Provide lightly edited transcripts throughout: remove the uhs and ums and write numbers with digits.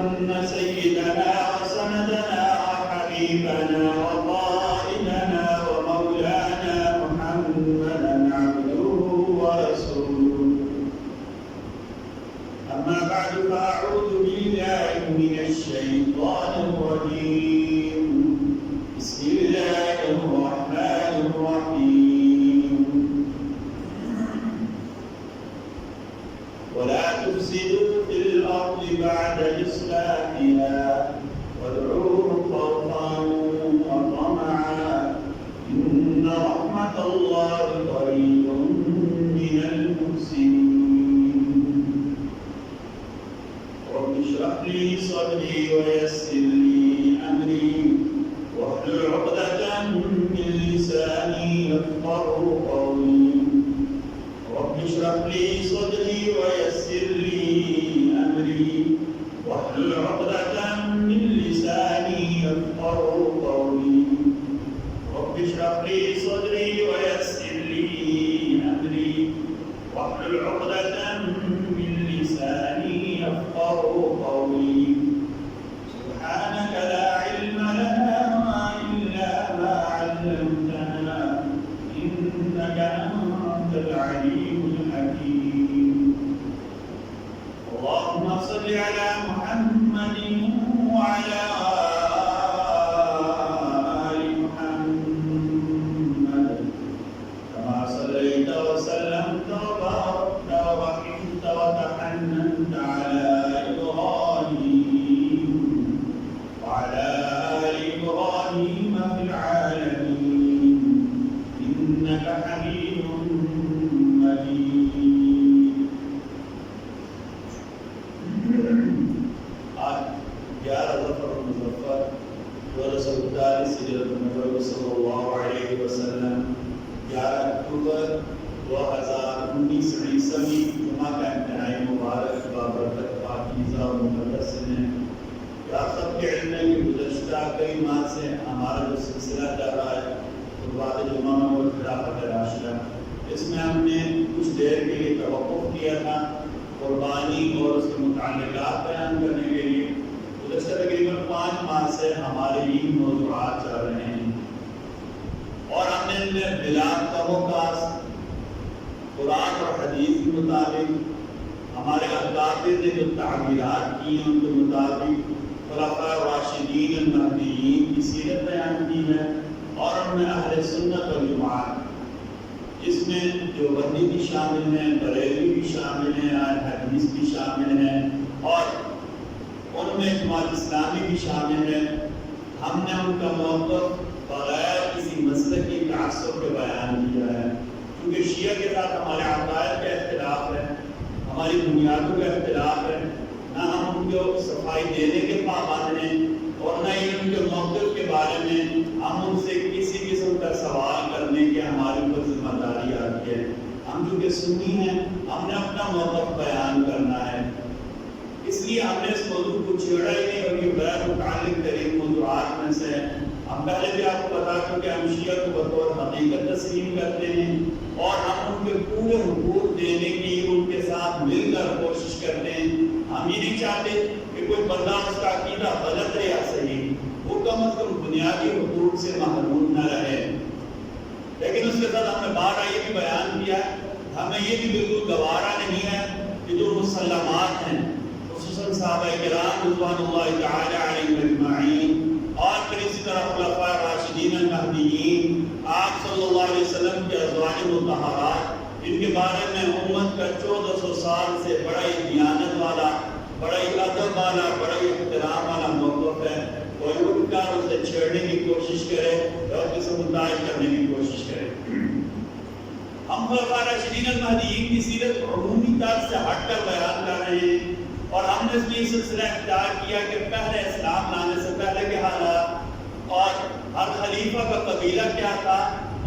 أن سيدنا وسندنا وحبيبنا وقائدنا ومولانا محمدا عبده ورسوله. أما بعد فأعوذ بالله من الشيطان الرجيم. بسم الله الرحمن الرحيم. ولا تفسدوا في الأرض بعد إصلاحها وادعوه خوفا وطمعا إن رحمة الله قريب من المحسنين. رب اشرح لي صدري ويسر لي أمري واحلل عقدة من لساني يفقهوا قولي. رب اشرح لي صدري ويسر لي أمري واحلل عقدة من لساني يفقهوا قولي. رب اشرح لي صدري ويسر لي أمري واحلل عقدة من لساني يفقهوا قولي. سبحانك لا علم لنا إلا ما علمتنا إنك أنت العليم الحكيم. اللهم صل على محمد وعلى آل محمد كما صليت وسلمت وباركت ورحمت وتحننت على إبراهيم وعلى آل إبراهيم في العالمين إنك حميد مجيد. آج 11 ظفر المظفر 1241 ہجرت نبوی صلی اللہ علیہ وسلم 11 اکتوبر 2019 عیسوی جمعہ کا انتہائی مبارک بابرکت پاکیزہ و مقدس ہے. آپ سب کے علم ہے کہ گزشتہ کئی ماہ سے ہمارا جو سلسلہ چل رہا ہے خطبات جمعہ میں وہ خلافت راشدہ، اس میں ہم نے کچھ دیر کے لیے توقف کیا تھا قربانی اور اس کے متعلقات بیان کرنے کے لیے. گزشتہ تقریباً 5 ماہ سے ہمارے یہ موضوعات چل رہے ہیں اور ہم نے ان میں بلا توقع قرآن اور حدیث کے مطابق ہمارے اساتذہ نے جو تعبیرات کی ہیں ان کے مطابق خلفاء راشدین المہدیین کی سیرت بیان کی ہے اور ان میں اہل سنت والجماعت، جس میں دیوبندی بھی شامل ہیں، بریلوی بھی شامل ہیں، اہل حدیث بھی شامل ہیں اور ان میں جماعت اسلامی بھی شامل ہے. ہم نے ان کا موقف بغیر کسی مسلک کی تعصب کے بیان کیا ہے، کیونکہ شیعہ کے ساتھ ہمارے عقائد کا اختلاف ہے، ہماری بنیادوں کا اختلاف ہے. نہ ہم ان کو صفائی دینے کے پابند ہیں اور نہ ہی ان کے موقف کے بارے میں ہم ان سے کسی قسم کا سوال کرنے کی ہمارے اوپر ذمہ داری آتی ہے. ہم چونکہ سنی ہیں، ہم نے اپنا موقف بیان کرنا ہے، اس لیے ہم نے اس موضوع کو چھیڑا ہی نہیں اور یہ غیر متعلق ترین موضوعات میں سے ہے. ہم پہلے بھی آپ کو بتا چکے ہم شیعہ کو بطور حقیقت تسلیم کرتے ہیں اور ہم ان کے پورے حقوق دینے کی ان کے ساتھ مل کر کوشش کرتے ہیں. ہم یہ نہیں چاہتے کہ کوئی بندہ اس کا عقیدہ غلط ہے یا صحیح، وہ کم از کم بنیادی حقوق سے محروم نہ رہے. لیکن اس کے ساتھ ہم نے بار یہ بھی بیان کیا ہے، ہمیں یہ بھی بالکل گوارا نہیں ہے کہ جو مسلمات ہیں خصوصاً صحابہ کرام رضوان اللہ تعالی علیہم اجمعین اور پھر اسی طرح خلفاء راشدین المہدیین، آپ صلی اللہ علیہ وسلم کے ازواج مطہرات، ان کے بارے میں امت کا 1400 سال سے بڑا ہی دیانت والا، بڑا ہی ادب والا، بڑا ہی احترام والا موقف ہے. کوئی اٹھ کر اسے چھیڑنے کی کوشش کرے اور اسے متاثر کرنے کی کوشش کرے. ہم خلفاء راشدین المہدیین کی سیرت عمومی طور سے ہٹ کر بیان کر رہے ہیں اور ہم نے اس لیے سلسلہ اختیار کیا کہ پہلے اسلام لانے سے پہلے کے حالات اور ہر خلیفہ کا قبیلہ کیا تھا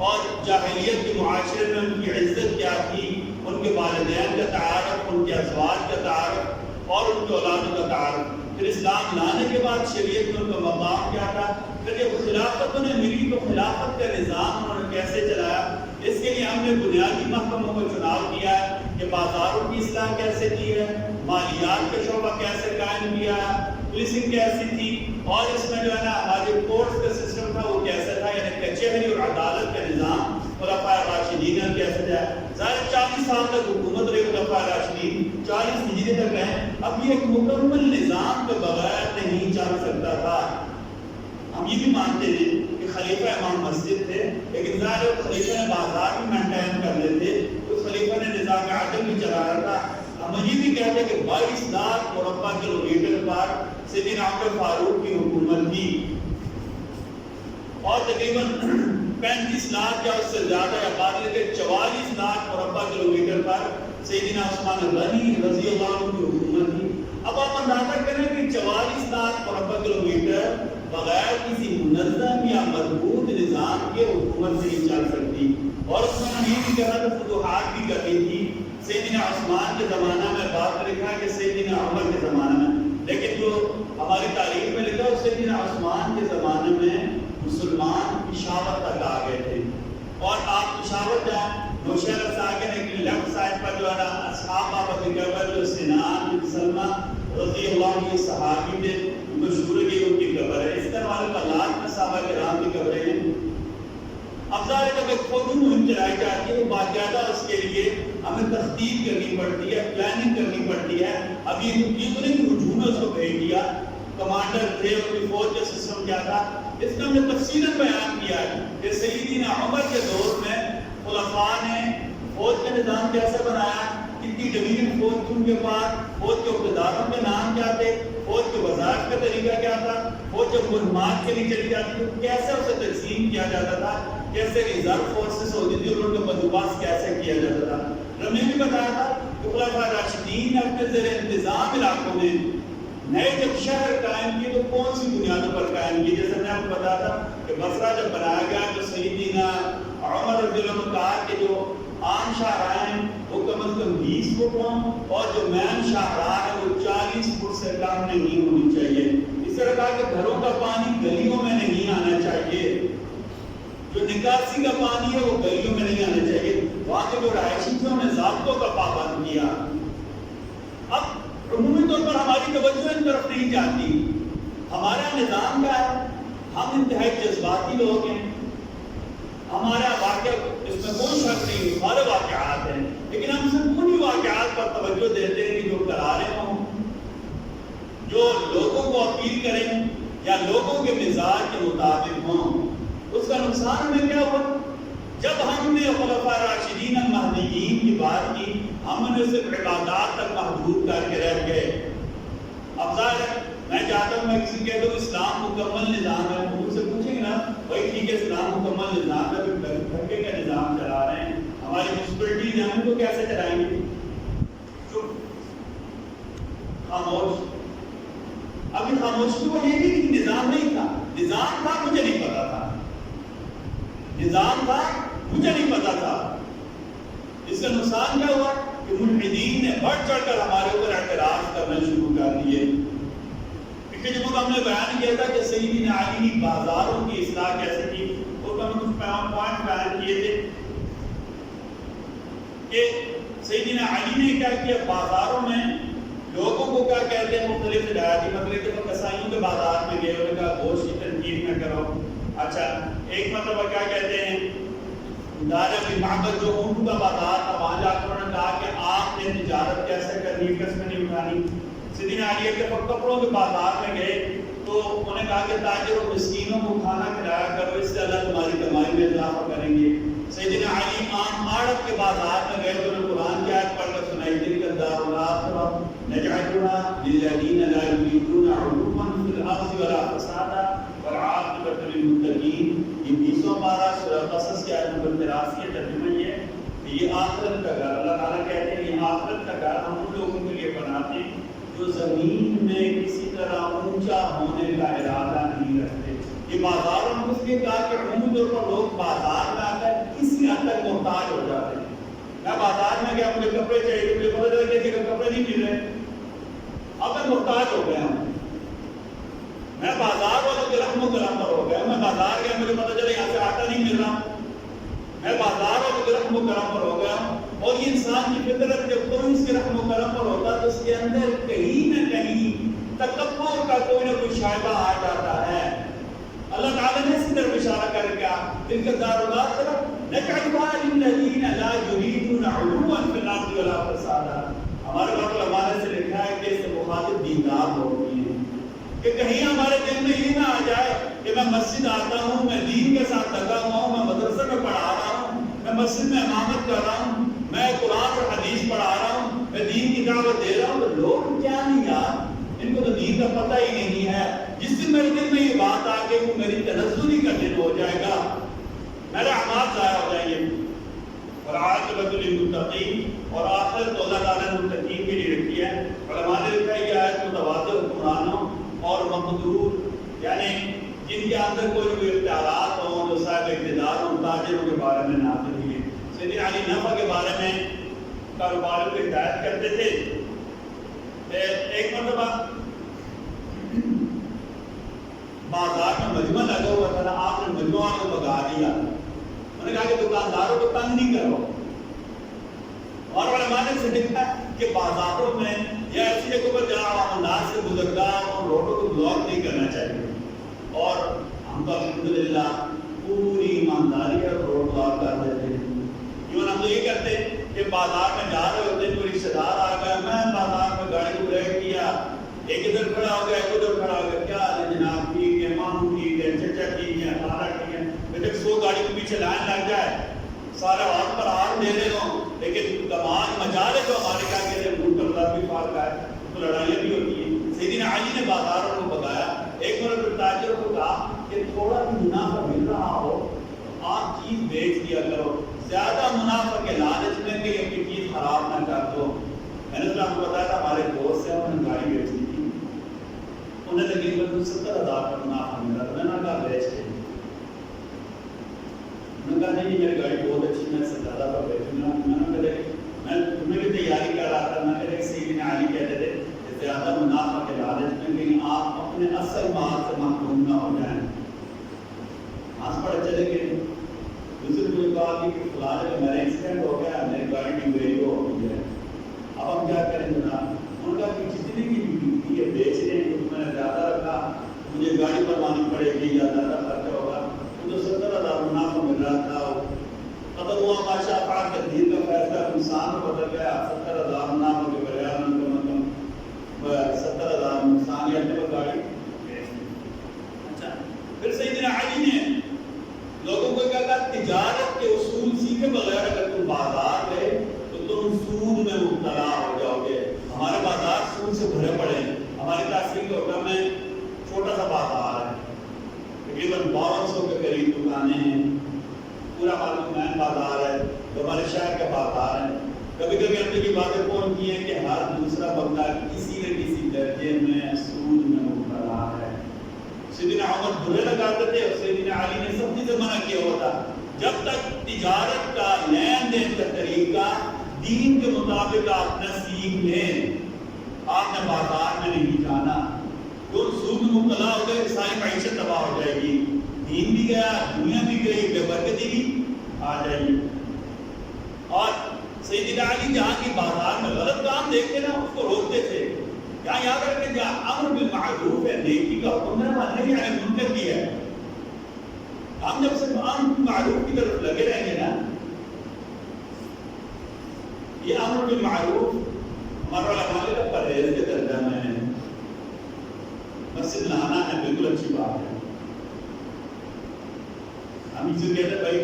اور جاہلیت کے معاشرے میں ان کی عزت کیا تھی، ان کے والدین کا تعارف، ان کے ازواج کا تعارف اور ان کے اولادوں کا تعارف. پھر اسلام لانے کے بعد شریعت میں ان کا مقام کیا تھا، پھر جب خلافت انہیں ملی تو خلافت کا نظام انہوں نے کیسے چلایا. اس کے لیے ہم نے بنیادی محکموں کا چناؤ کیا ہے کہ بازاروں کی اصلاح کیسے کی ہے، مالیات کا شعبہ کیسے قائم کیا ہے، پولیسنگ کیسی تھی اور اس میں جو ہے نا ہمارے کورٹس کا سسٹم تھا وہ کیسا تھا، یعنی کچہری اور عدالت کا نظام خلفائے راشدین نے کیسے تھا. ظاہر 40 سال تک حکومت رہی خلفائے راشدین، 40 ہجری تک رہے. اب یہ ایک مکمل نظام کے بغیر نہیں چل سکتا تھا. ہم یہ بھی مانتے ہیں کہ خلیفہ امام مسجد تھے، لیکن ظاہر خلیفہ نے بازار بھی مینٹین کر لیتے، اس خلیفہ نے نظام عدل بھی چلایا تھا. ہم یہ بھی کہتے ہیں کہ 22 لاکھ مربع کلومیٹر پر سیدنا عمر فاروق کی حکومت تھی اور تقریباً 35 لاکھ یا اس سے زیادہ یا بعد لے کے 44 لاکھ مربع کلومیٹر پر سیدنا عثمان غنی رضی اللہ عنہ کی حکومت تھی. اب آپ اندازہ کریں کہ 44 لاکھ مربع کلومیٹر بغیر کسی منظم یا مضبوط نظام کے حکومت سے نہیں چل سکتی. اور اس میں ہم یہ بھی کہنا تھا فتوحات بھی کرنی تھی. سیدنا عثمان کے زمانہ میں بات لکھا ہے کہ سیدنا عمر کے زمانہ میں، لیکن جو ہماری تاریخ میں لکھا ہے سیدنا عثمان کے زمانے میں مسلمان پشاور تک آ گئے تھے. اور آپ پشاور جائیں، نوشہر ساکن ایک لیفٹ سائڈ پر جو ہے نا اصحاب بابا ذکر پر جو سنان بن سلمہ رضی اللہ عنہ صحابی تھے، مشہور ہے کہ ان کی قبر ہے. اس طرح والے کلات میں صحابہ کرام کی قبریں ہیں. اب ظاہر جب ایک فوجی مہم چلائی جاتی ہے باقاعدہ اس کے لیے ہمیں تخطیط کرنی پڑتی ہے، پلاننگ کرنی پڑتی ہے. اب یہ تو نہیں ہجوم میں اس کو بھیج دیا، کمانڈر تھے، ان کی فوج کا سسٹم کیا تھا، اس کا ہم نے تفصیلاً بیان کیا ہے کہ سیدنا عمر کے دور میں خلفاء نے فوج کا نظام کیسے بنایا، کتنی ڈویژن فوج تھی ان کے پاس، فوج کے عہدیداروں کے نام کیا تھے، فوج کے وظائف کا طریقہ کیا تھا، فوج جب مہمات کے لیے چلی جاتی تھی کیسے اسے تقسیم کیا جاتا تھا، کیسے ریزرو فورسز ہوتی تھی اور ان کا بندوبست کیسے کیا جاتا تھا. ہم نے بھی بتایا تھا کہ خلفائے راشدین نے اپنے زیر انتظام علاقوں میں نئے جب شہر قائم کیے تو کون سی بنیادوں پر قائم کیے. جیسے میں آپ کو بتایا تھا کہ بصرہ جب بنایا گیا تو سیدنا عمر رضی اللہ عنہ کہا کہ جو عام شاہراہ ہیں وہ کم از کم 20 فٹ ہوں اور جو مین شاہراہ ہے وہ 40 فٹ سے کم نہیں ہونی چاہیے. اس طرح کہا کہ گھروں کا پانی گلیوں میں نہیں آنا چاہیے، جو نکاسی کا پانی ہے وہ گلیوں میں نہیں آنا چاہیے. وہاں کے جو رہائشی تھے انہیں ضابطوں کا پابند کیا. اب عمومی طور پر ہماری توجہ ان طرف نہیں جاتی. ہمارا نظام کا ہے، ہم انتہائی جذباتی لوگ ہیں، ہمارا واقعہ اس میں کوئی شک نہیں، ہمارے واقعات ہیں، لیکن ہم صرف انہی واقعات پر توجہ دیتے ہیں کہ جو کرارے ہوں، جو لوگوں کو اپیل کریں یا لوگوں کے مزاج کے مطابق ہوں. اس کا نقصان ہمیں کیا ہوا؟ جب ہم نے خلفائے راشدین المہدیین کی بات کی ہم نے صرف عبادات تک محدود کر کے رہ گئے. اب ظاہر ہے میں چاہتا ہوں میں کسی کہتا ہوں اسلام مکمل نظام ہے، مجھ سے پوچھیں گے نا بھائی ٹھیک ہے اسلام مکمل نظام ہے، پھر دھکے کا نظام چلا رہے ہیں، ہماری میونسپلٹیز ہیں ان کو کیسے چلائیں گے؟ چپ، خاموش. ابھی خاموشی کو یہ بھی کہ نظام نہیں تھا، نظام تھا مجھے نہیں پتا تھا، نظام تھا مجھے نہیں پتا تھا. اس کا نقصان کیا ہوا کہ ملحدین نے بڑھ چڑھ کر ہمارے اوپر اعتراض کرنا شروع کر دیے. پچھلے جمعہ ہم نے بیان کیا تھا کہ سیدنا علی کی بازاروں کی اصلاح کیسے کی، اور ہم کچھ پوائنٹ بیان کیے تھے کہ سیدنا علی نے کیا کیا، بازاروں میں لوگوں کو کیا کہتے ہیں مختلف ہدایتی مطلب کہ کسائیوں کے بازار میں گئے انہوں نے کہا گوشت کی تنقید نہ کرو. اچھا ایک مطلب کیا کہتے ہیں دارہ بن معبد جو اونٹوں کا بازار تھا وہاں جا کر انہوں نے کہا کہ آپ نے تجارت کیسے کرنی، کس میں نہیں اٹھانی. سیدنا علی کے کپڑوں کے بازار میں گئے تو انہوں نے کہا کہ تاجر و مسکینوں کو کھانا کھلایا کرو، اس سے اللہ تمہاری کمائی میں اضافہ کریں گے. سیدنا علی عام آڑت کے بازار میں گئے تو انہوں نے قرآن کی آیت پڑھ کر سنائی تلک الدار الآخرہ نجعلها للذین لا یریدون علوا فی الارض ولا فسادا والعاقبۃ للمتقین. یہ 20واں پارہ سورہ قصص کی آیت نمبر 83 ترجمہ یہ ہے کہ یہ آخرت کا گھر، اللہ تعالیٰ کہتے ہیں یہ آخرت کا گھر ہم ان لوگوں کے لیے بناتے ہیں جو زمین میں کسی طرح اونچا ہونے کا ارادہ نہیں رکھتے. یہ بازاروں میں اس لیے کہا کہ عمومی طور پر لوگ بازار میں آ کر کسی حد تک محتاج ہو جاتے ہیں. میں بازار میں گیا مجھے کپڑے چاہیے، مجھے پتہ چلا کہ کپڑے نہیں مل رہے، اب میں محتاج ہو گیا ہوں. میں بازار والوں کے رحم و کرم پر ہو گیا، میں بازار گیا مجھے پتہ چلا یہاں سے آٹا نہیں مل رہا، میں بازار والوں کے رحم و کرم پر ہو گیا. اور یہ انسان کی فطرت جب کوئی اس کے رحم و کرم پر ہوتا تو اس کے اندر کہیں نہ کہیں تکبر کا کوئی نہ کوئی شائبہ آ جاتا ہے. اللہ تعالیٰ نے اس طرف اشارہ کر کے ان کا دارالات طرف نجعلها للذین لا یریدون علوا فی الارض ولا فسادا. ہمارے بات علماء نے سے لکھا ہے کہ اس سے مخاطب دیندار لوگ ہیں کہ کہیں ہمارے دل میں یہ نہ آ جائے کہ میں مسجد آتا ہوں, میں دین کے ساتھ لگا ہوا ہوں, میں مدرسے میں پڑھا رہا ہوں, میں مسجد میں امامت کر رہا ہوں, میں قرآن اور حدیث پڑھا رہا ہوں, میں دین کی دعوت دے رہا ہوں, تو لوگ کیا نہیں یار, ان کو تو دین کا پتہ ہی نہیں ہے. جس دن میرے دل میں یہ بات آ کے وہ میری تنزلی کا دن ہو جائے گا, میرے اعمال ضائع ہو جائیں گے. اور عاقبۃ للمتقین, اور آخرت تو اللہ تعالیٰ نے متقین کے لیے رکھی ہے. علماء نے لکھا ہے کہ آیت متواتر حکمرانوں اور مقدور یعنی جن کے اندر کوئی اختیارات ہوں, جو صاحب اقتدار ہوں, تاجروں کے بارے میں نازل ہوئی ہے. سیدنا علی نفع کے بارے میں کاروبار کو ہدایت کرتے تھے. ایک مرتبہ بازار میں مجمع لگا ہوا تھا, آپ نے مجموعہ کو بگا دیا. انہوں نے کہا کہ دکانداروں کو تنگ نہیں کرو. اور علماء نے سے لکھا کہ بازاروں میں یا ایسی جگہوں پر جہاں عوام الناس سے گزرگار اور روڈوں کو بلاک نہیں کرنا چاہیے. اور ہم تو الحمدللہ پوری ایمانداری اور روڈ بلاک کر دیتے ہیں. ایون ہم تو یہ کرتے کہ بازار میں جا رہے ہوتے ہیں, کوئی رشتے دار آ گیا, میں بازار میں گاڑی کو بریک کیا, ایک ادھر کھڑا ہو گیا, ایک ادھر کھڑا ہو گیا, کیا حال ہے جناب, ٹھیک ہے, ماموں ٹھیک ہے, چچا ٹھیک ہے, خالہ ٹھیک ہے. جب 100 گاڑی کے پیچھے لائن لگ جائے, سارے ہاتھ پر ہاتھ دے رہے ہوں, لیکن کمان مچا لے تو ہمارے کیا کہتے ہیں منہ پر بھی فارق ہے, تو لڑائیاں بھی ہوتی ہیں. سیدنا علی نے بازاروں کو بتایا. ایک مرتبہ تاجروں کو کہا کہ تھوڑا بھی منافع مل رہا ہو آپ چیز بیچ دیا کرو, زیادہ منافع کے لالچ میں کہ اپنی چیز خراب نہ کر دو. میں نے آپ کو بتایا تھا ہمارے دوست ہیں, انہوں نے گاڑی بیچی تھی, انہیں تقریباً 70,000 کا منافع ملا. میں نے کہا بیچ کے, میں نے کہا نہیں میری گاڑی بہت اچھی, میں 70,000 کا بیچوں گا. میں تمہیں بھی تیاری کر رہا تھا. میں نے سیدنا علی کہتے تھے کہ زیادہ منافع کے لالچ میں کہیں آپ اپنے اصل مال سے محروم نہ ہو جائیں. آس پڑے چلے گئے. دوسرے کو کہا کہ فلاں جگہ میرا ایکسیڈنٹ ہو گیا, میری گاڑی کی ویلیو ہو گئی ہے, اب ہم کیا کریں جناب. ان کا کہ جتنی کی ڈیوٹی ہے بیچ رہے ہیں, اس میں نے زیادہ رکھا, مجھے گاڑی بنوانی پڑے گی یا زیادہ خرچہ ہوگا. تو 70,000 منافع مل رہا تھا. قدر ہوا ماشاء اللہ تقدیر کا فیصلہ انسان کو بدل گیا. 70,000 منافع کے بجائے ان کو مطلب 70,000 نقصان یا اپنے گاڑی. اچھا پھر سیدنا علی نے لوگوں کو کہا تجارت کے اصول سیکھے بغیر اگر تم بازار گئے تو تم سود میں مبتلا ہو جاؤ گے. ہمارے بازار سود سے بھرے پڑے ہیں. ہماری تحصیل کے حکم میں چھوٹا سا بازار ہے, تقریباً 1200 کے قریب دکانیں ہیں. پورا مین بازار ہے, جو ہمارے شہر کا بازار ہے. کبھی کبھی ہم نے کی باتیں کون کی ہیں کہ ہر دوسرا بندہ کسی نہ کسی درجے میں سود میں مبتلا ہے. سیدنا عمر برے لگاتے تھے اور سیدنا علی نے سب چیزیں منع کیا ہوا تھا. جب تک تجارت کا لین دین کا طریقہ دین کے مطابق آپ نہ سیکھ لیں, آپ نے بازار میں نہیں جانا. تو سود میں مبتلا ہو گئے, ساری معیشت تباہ ہو جائے گی, دین بھی گیا, دنیا بھی گئی, بے برکتی بھی آ جائے گی. اور سیدنا علی جہاں کی بازار میں غلط کام دیکھتے نا اس کو روکتے تھے. یہاں یاد رکھیں جہاں امر بالمعروف ہے, نیکی کا حکم ہے, نہی عن المنکر کی ہے. ہم جب سے امر بالمعروف کی طرف لگے رہیں گے نا, یہ امر بالمعروف ہمارا علماء کا پرہیز کے درجہ میں ہے. مسجد نہانا ہے بالکل اچھی بات ہے. ہم اسے کہتے ہیں بھائی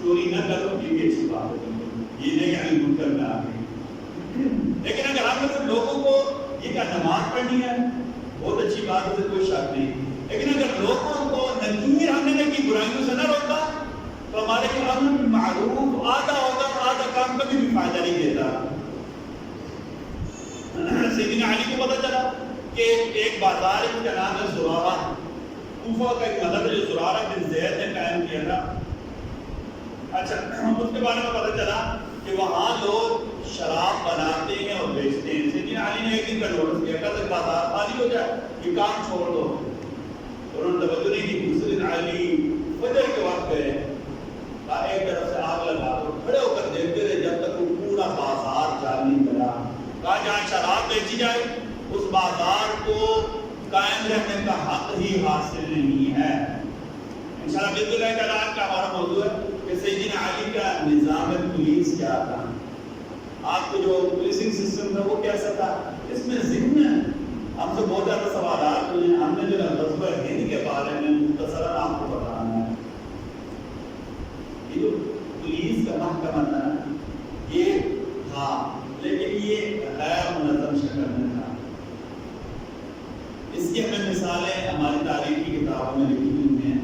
چوری نہ کرو, یہ بھی اچھی بات ہے, یہ نہیں عن المنکر میں آ گئی. لیکن اگر ہم سے لوگوں کو یہ کیا نماز پڑھنی ہے بہت اچھی بات ہے, کوئی شک نہیں, لیکن اگر لوگوں کو نکیر ہمیں کی برائیوں سے نہ روکا تو ہمارے لیے امر بالمعروف آدھا ہوگا اور آدھا کام کبھی بھی فائدہ نہیں دیتا. سیدنا علی کو پتہ چلا کہ ایک بازار ہے جس کا نام ہے زرارہ, کوفہ کا ایک مذہب ہے جو زرارہ بن زید نے قائم کیا تھا. اچھا اس کے بارے میں پتہ چلا کہ وہاں لوگ شراب بناتے ہیں اور بیچتے ہیں. سیدنا علی نے ایک دن کا نوٹس کیا, کہا بازار خالی ہو جائے, یہ کام چھوڑ دو. انہوں نے توجہ نہیں کی. دوسرے دن علی فجر کے وقت گئے, کہا ایک طرف سے آگ لگا دو. کھڑے ہو کر دیکھتے رہے جب تک وہ پورا بازار جل نہیں ملا. کہا جہاں شراب بیچی جائے اس بازار نظام کو قائم رہنے کا حق ہی حاصل نہیں ہے. انشاءاللہ بالکل ہے کہ آج کا ہمارا موضوع ہے کہ سیدنا علی کا نظام پولیس کیا تھا. آپ کو جو پولیسنگ سسٹم تھا وہ کیسا تھا؟ اس میں ضمن ہم سے بہت زیادہ سوالات ہوئے ہیں. ہم نے جو غزوہ ہند کے بارے میں مختصراً آپ کو بتانا ہے. یہ جو پولیس کا محکمہ تھا یہ تھا لیکن یہ غیر منظم شکل میں تھا. اس کی ہمیں مثالیں ہماری تاریخی کتابوں میں لکھی ہوئی ہیں.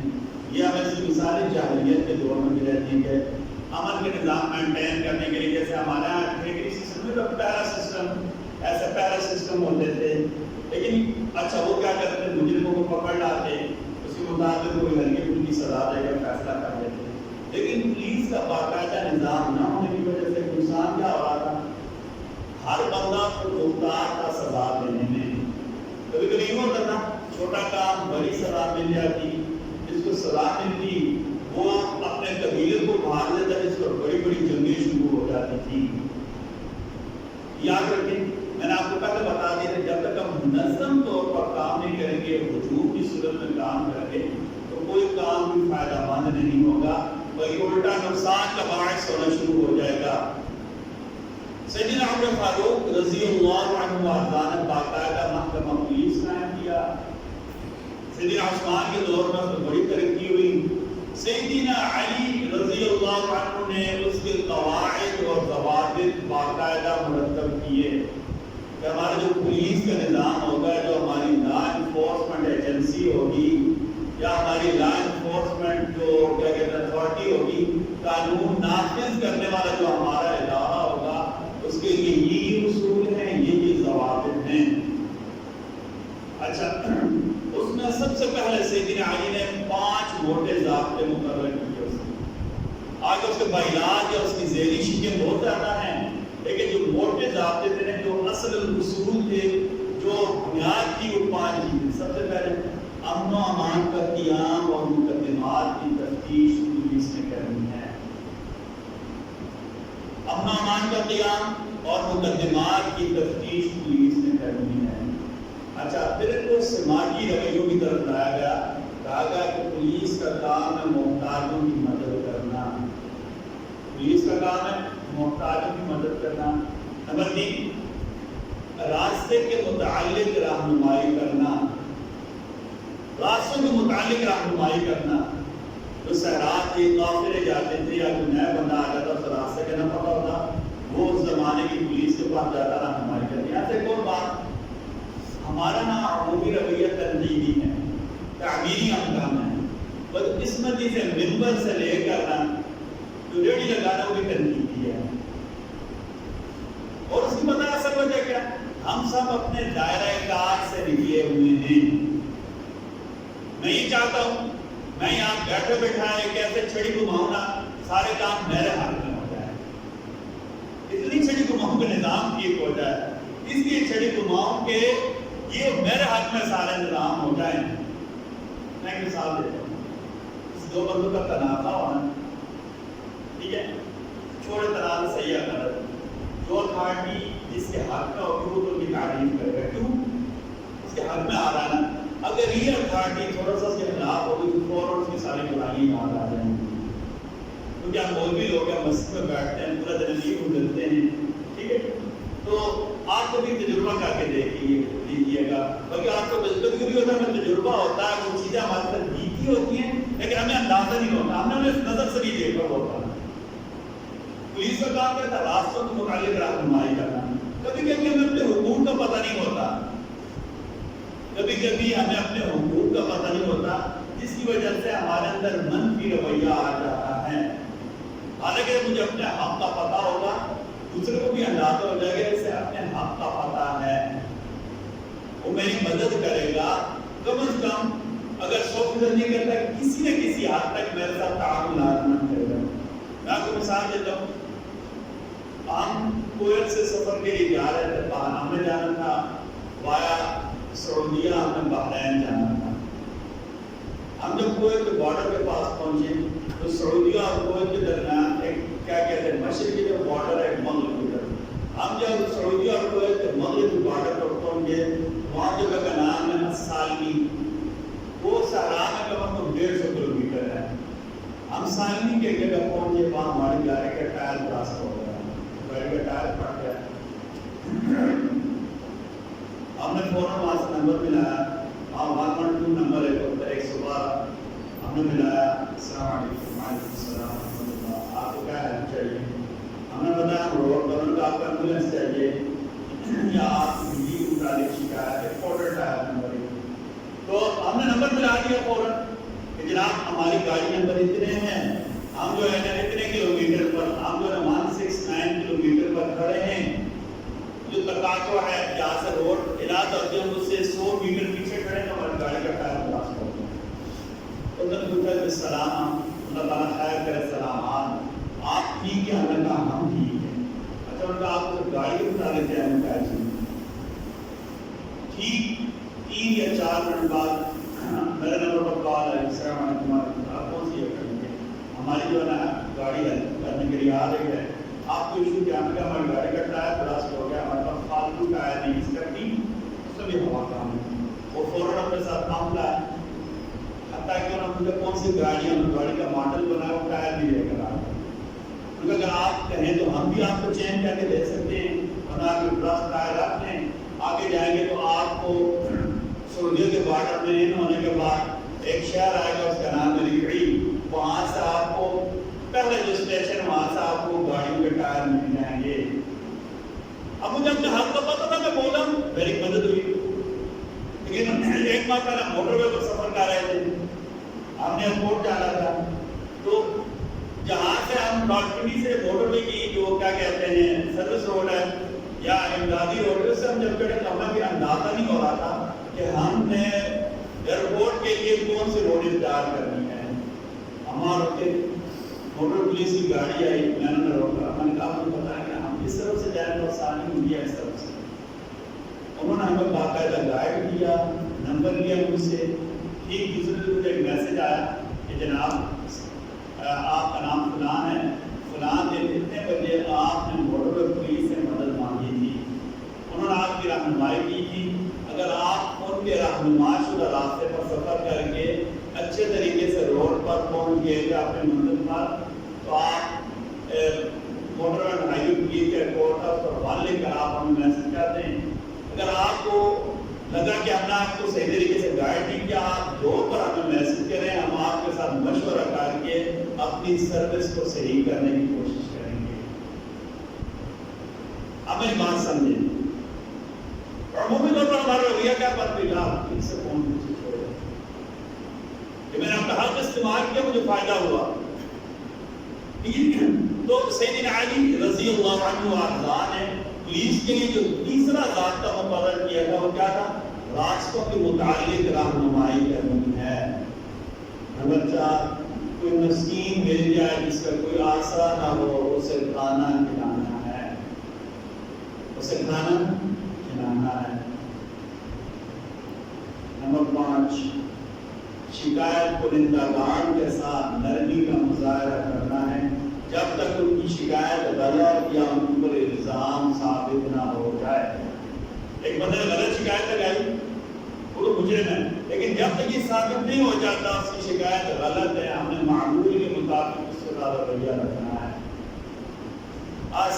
یہ ہمیں اس کی مثالیں جاہلیت کے دور میں بھی رہتی ہیں کہ امن کے نظام مینٹین کرنے کے لیے جیسے ہمارے یہاں ٹریگری سسٹم میں پیرا سسٹم ایسے پیرا سسٹم ہوتے تھے. لیکن اچھا وہ کیا کرتے تھے؟ مجرموں کو پکڑ لاتے اس کے مطابق کوئی ہلکی پھلکی سزا دے کر فیصلہ کر دیتے. لیکن پولیس کا باقاعدہ نظام نہ ہونے کی وجہ سے نقصان کیا ہو رہا تھا؟ ہر بندہ کو مختار تھا سزا دینے میں. کبھی کبھی یہ ہوتا تھا چھوٹا کام بڑی سزا مل جاتی. جس کو سزا ملتی وہ اپنے قبیلے کو مار لیتا جس پر بڑی بڑی جنگیں شروع ہو جاتی تھی. یاد رکھیں میں نے آپ کو پہلے بتا دیا تھا جب تک ہم منظم طور پر کام نہیں کریں گے ہجوم کی صورت میں کام کریں گے تو کوئی کام بھی فائدہ مند نہیں ہوگا بلکہ الٹا نقصان کا باعث ہونا شروع ہو جائے گا. سیدنا عمر فاروق رضی اللہ عنہ وارضہ نے باقاعدہ محکمہ پولیس قائم کیا. سیدنا عثمان کے دور میں بڑی ترقی ہوئی. سیدنا علی رضی اللہ عنہ نے اس کے قواعد اور ضوابط باقاعدہ مرتب کیے کہ ہمارا جو پولیس کا نظام ہوگا جو ہماری لا انفورسمنٹ ایجنسی ہوگی یا ہماری لا انفورسمنٹ جو کیا کہتے ہیں اتھارٹی ہوگی قانون نافذ کرنے والا جو ہمارا ادارہ ہوگا اس کے لیے یہ اصول ہیں یہ ضوابط ہیں. اچھا اس میں سب سے پہلے سیدنا علی نے 5 موٹے ضابطے مقرر کیے. آگے اس کے بعلاج یا اس کی ذیلی شکیں بہت زیادہ ہیں لیکن جو موٹے ضابطے تھے جو اصل اصول تھے جو بنیاد تھی وہ 5 چیزیں. سب سے پہلے امن و امان کا قیام اور مقدمات کی تفتیش پولیس نے کرنی ہے. امن و امان کا قیام اور مقدمات کی تفتیش پولیس نے کرنی ہے. اچھا پھر کو سماجی رویوں کی طرف لایا گیا. کہا گیا کہ پولیس کا کام ہے محتاجوں کی مدد کرنا. پولیس کا کام ہے محتاجوں کی مدد کرنا. نمبر 3 راستے کے متعلق رہنمائی کرنا. راستوں کے متعلق رہنمائی کرنا. جو صحرات کے قافلے جاتے تھے یا کوئی نیا بندہ آ جاتا اس راستے کا نہ پتہ ہوتا وہ اس زمانے کی پولیس کے پاس جاتا رہنمائی کرتی. یہاں سے ایک اور بات ہمارا نا عمومی رویہ تنقیدی ہے تعمیری احکام ہے. بدقسمتی سے ممبر سے لے کر نا جو ریڈی لگانا وہ بھی تنقیدی ہے. اور اس کی پتہ اصل وجہ کیا؟ ہم سب اپنے دائرہ کار سے نکلے ہوئے ہیں. میں یہ چاہتا ہوں میں یہاں بیٹھے بیٹھائے کیسے چھڑی گھماؤں نا سارے کام میرے ہاتھ میں ہو جائے. اتنی چھڑی گھماؤں کا نظام ٹھیک ہو جائے اس لیے چھڑی گھماؤں کے یہ میرے ہاتھ میں سارے نظام ہو جائیں. میں ایک مثال دیتا ہوں. اس 2 بندوں کا تنازع ہونا ٹھیک ہے چھوڑے تنازع سیاح کر جو اتھارٹی جس کے حق کا ہوگی وہ تو ان کی تعریف کرے گا. کیوں؟ اس کے حق میں آ رہا ہے. اگر یہ اتھارٹی تھوڑا سا اس کے خلاف ہوگی تو فوراً اس کی ساری برائیاں یاد آ جائیں گی. کیونکہ ہم مولوی لوگ ہیں مسجد میں بیٹھتے ہیں پورا دن نہیں گزرتے ہیں ٹھیک ہے. تو آپ کو بھی تجربہ کر کے دیکھیے گا بلکہ آپ کو کبھی کبھی ہوتا ہے تجربہ ہوتا ہے وہ چیزیں ہمارے ساتھ بیتی ہوتی ہیں لیکن ہمیں اندازہ نہیں ہوتا. ہم نے اس نظر سے نہیں دیکھا ہوتا. پولیس کا کام کرتا ہے راستوں کے متعلق رہنمائی کرنا. کبھی کبھی ہمیں اپنے حقوق کا پتہ نہیں ہوتا. کبھی کبھی ہمیں اپنے حقوق کا پتہ نہیں ہوتا جس کی وجہ سے ہمارے اندر منفی رویہ آ جاتا ہے. حالانکہ مجھے اپنے حق کا پتہ ہوگا دوسرے کو بھی اندازہ ہو جائے گا اسے اپنے حق کا پتہ ہے وہ میری مدد کرے گا. کم از کم اگر 100% نہیں کرتا کسی نہ کسی حد تک میرے ساتھ تعاون لازم کرے گا. میں آپ کو مثال دیتا ہوں. ہم کویت سے سفر کے لیے جا رہے تھے. ہم نے جانا تھا وایا سعودیہ ہم نے بحرین جانا تھا. ہم جب کویت کے بارڈر کے پاس پہنچے تو سعودیہ اور کویت کے درمیان ایک کیا کہتے ہیں مشرقی جو بارڈر ہے مغرب کی طرف. ہم جب سعودیہ اور کویت کے مغرب کے بارڈر پر پہنچے وہاں جگہ کا نام ہے السالمی. وہ صحرا میں کم از کم 150 کلومیٹر ہے. ہم سالمی کے جگہ پہنچے, وہاں ہماری گاڑی کا ٹائر براسٹ ہو گیا, گاڑی کا ٹائر پھٹ گیا. ہم نے فوراً وہاں سے نمبر ملایا, وہاں 112 نمبر ہے, 112. ہم نے ملایا, السلام علیکم. وعلیکم السلام ورحمۃ اللہ, آپ کو کیا ہیلپ چاہیے؟ ہم نے بتایا روڈ پر کا آپ کو ایمبولینس چاہیے یا آپ کی متعلق شکایت ہے, فوراً ٹائر نمبر. تو ہم نے نمبر ملا دیا فوراً کہ جناب ہماری گاڑی نمبر اتنے ہیں, ہم جو ہے نا اتنے کلومیٹر پر, ہم جو ہے 169 کلومیٹر پر کھڑے ہیں. جو تقاضا ہے یہاں سے روڈ علاقہ ہوتے ہیں اس سے 100 میٹر پیچھے کھڑے ہیں, ہماری گاڑی کا ٹائر براسٹ ہو گیا. تو انہوں نے پوچھا کہ سلام, اللہ تعالیٰ خیر کرے, سلامات, آپ ٹھیک ہیں؟ اللہ کہا ہم ٹھیک ہیں. اچھا انہوں نے کہا آپ کو گاڑی کے بتا لیتے ہیں, ہم کیا چاہیے. ٹھیک 3 یا 4 منٹ بعد میرے نمبر پر کال ہے, السلام علیکم, آپ کون سی جگہ ہیں؟ ہماری جو ہے نا گاڑی ہے کرنے کے لیے آ رہی ہے, آپ کو ایشو کیا ہے؟ ہماری گاڑی کا ٹائر براسٹ ہو گیا, ہمارے پاس فالتو ٹائر نہیں, اس کا ٹیم اس میں بھی ہوا کام ہے. وہ فوراً اپنے ساتھ کام لایا, حتیٰ کہ انہوں نے مجھے کون سی گاڑی ہے, گاڑی کا ماڈل بنا وہ ٹائر بھی لے کر آ گیا. کیونکہ اگر آپ کہیں تو ہم بھی آپ کو چینج کر کے دے سکتے ہیں, بنا کے براسٹ ٹائر رکھ لیں, آگے جائیں گے تو آپ کو سعودیہ کے بارڈر میں ان ہونے کے بعد ایک شہر آئے گا, اس کا نام ہے ریکڑی, وہاں سے آپ کو پہلے جو اسٹیشن وہاں سے آپ کو گاڑیوں کے ٹائر مل جائیں گے. اب مجھے اپنے حق کا پتہ تھا, میں بولا, میری مدد ہوئی. لیکن ایک بار پہلے موٹر وے پر سفر کر رہے تھے, ہم نے ایئرپورٹ جانا تھا, تو جہاں سے ہم ڈاکٹری سے موٹر وے کی جو کیا کہتے ہیں سروس روڈ ہے یا امدادی روڈ, اس سے ہم جب چڑھے تو ہمیں بھی اندازہ نہیں ہو رہا تھا کہ ہم نے ایئرپورٹ کے لیے کون سی روڈ اختیار کرنی ہے. ہمارے موٹر پولیس کی گاڑی آئی, میں نے روکا, میں نے کہا مجھے بتائیں کہ ہم کس طرف سے جائیں تو آسانی ہوئی ہے اس طرف سے. انہوں نے ہمیں باقاعدہ گائیڈ کیا, نمبر لیا مجھ سے. ٹھیک دوسرے دن مجھے ایک میسج آیا کہ جناب آپ کا نام فلان ہے, فلان دن اتنے بجے آپ نے موٹر پولیس سے مدد مانگی تھی, انہوں نے آپ کی رہنمائی کی تھی. اگر آپ ان کے رہنما شدہ راستے پر سفر کر کے اچھے طریقے سے روڈ پر پہنچ گئے تھے اپنے منزل پر, تو آپ motor and high way police کے کوٹ پر حوالے کر آپ ہمیں میسج کر دیں. اگر آپ کو لگا کہ ہم نے آپ کو صحیح طریقے سے گائیڈ نہیں کیا, آپ دو پر ہمیں میسج کریں, ہم آپ کے ساتھ مشورہ کر کے اپنی سروس کو صحیح کرنے کی کوشش کریں گے. اب میری بات سمجھیں, عمومی طور پر ہمارا رویہ کیا بدلا, ان سے کون پوچھے چھوڑے کہ میں نے اپنا حق استعمال کیا, مجھے فائدہ ہوا. تو سیدنا علی رضی اللہ عنہ وارضاہ نے پولیس کے لیے جو تیسرا ضابطہ مقرر کیا تھا وہ کیا تھا, راستوں کے متعلق رہنمائی کرنی ہے. نمبر 4, کوئی مسکین مل جائے جس کا کوئی آسرا نہ ہو, اسے کھانا کھلانا ہے, اسے کھانا کھلانا ہے. نمبر 5, شکایت کنندگان کے ساتھ نرمی کا مظاہرہ کرنا ہے جب تک ان کی شکایت غلط یا ان پر الزام ثابت نہ ہو جائے. ایک بندے نے غلط شکایت لگائی, وہ تو مجرم ہے, لیکن جب تک یہ ثابت نہیں ہو جاتا اس کی شکایت غلط ہے, ہم نے معمول کے مطابق اس سے زیادہ رویہ رکھنا ہے.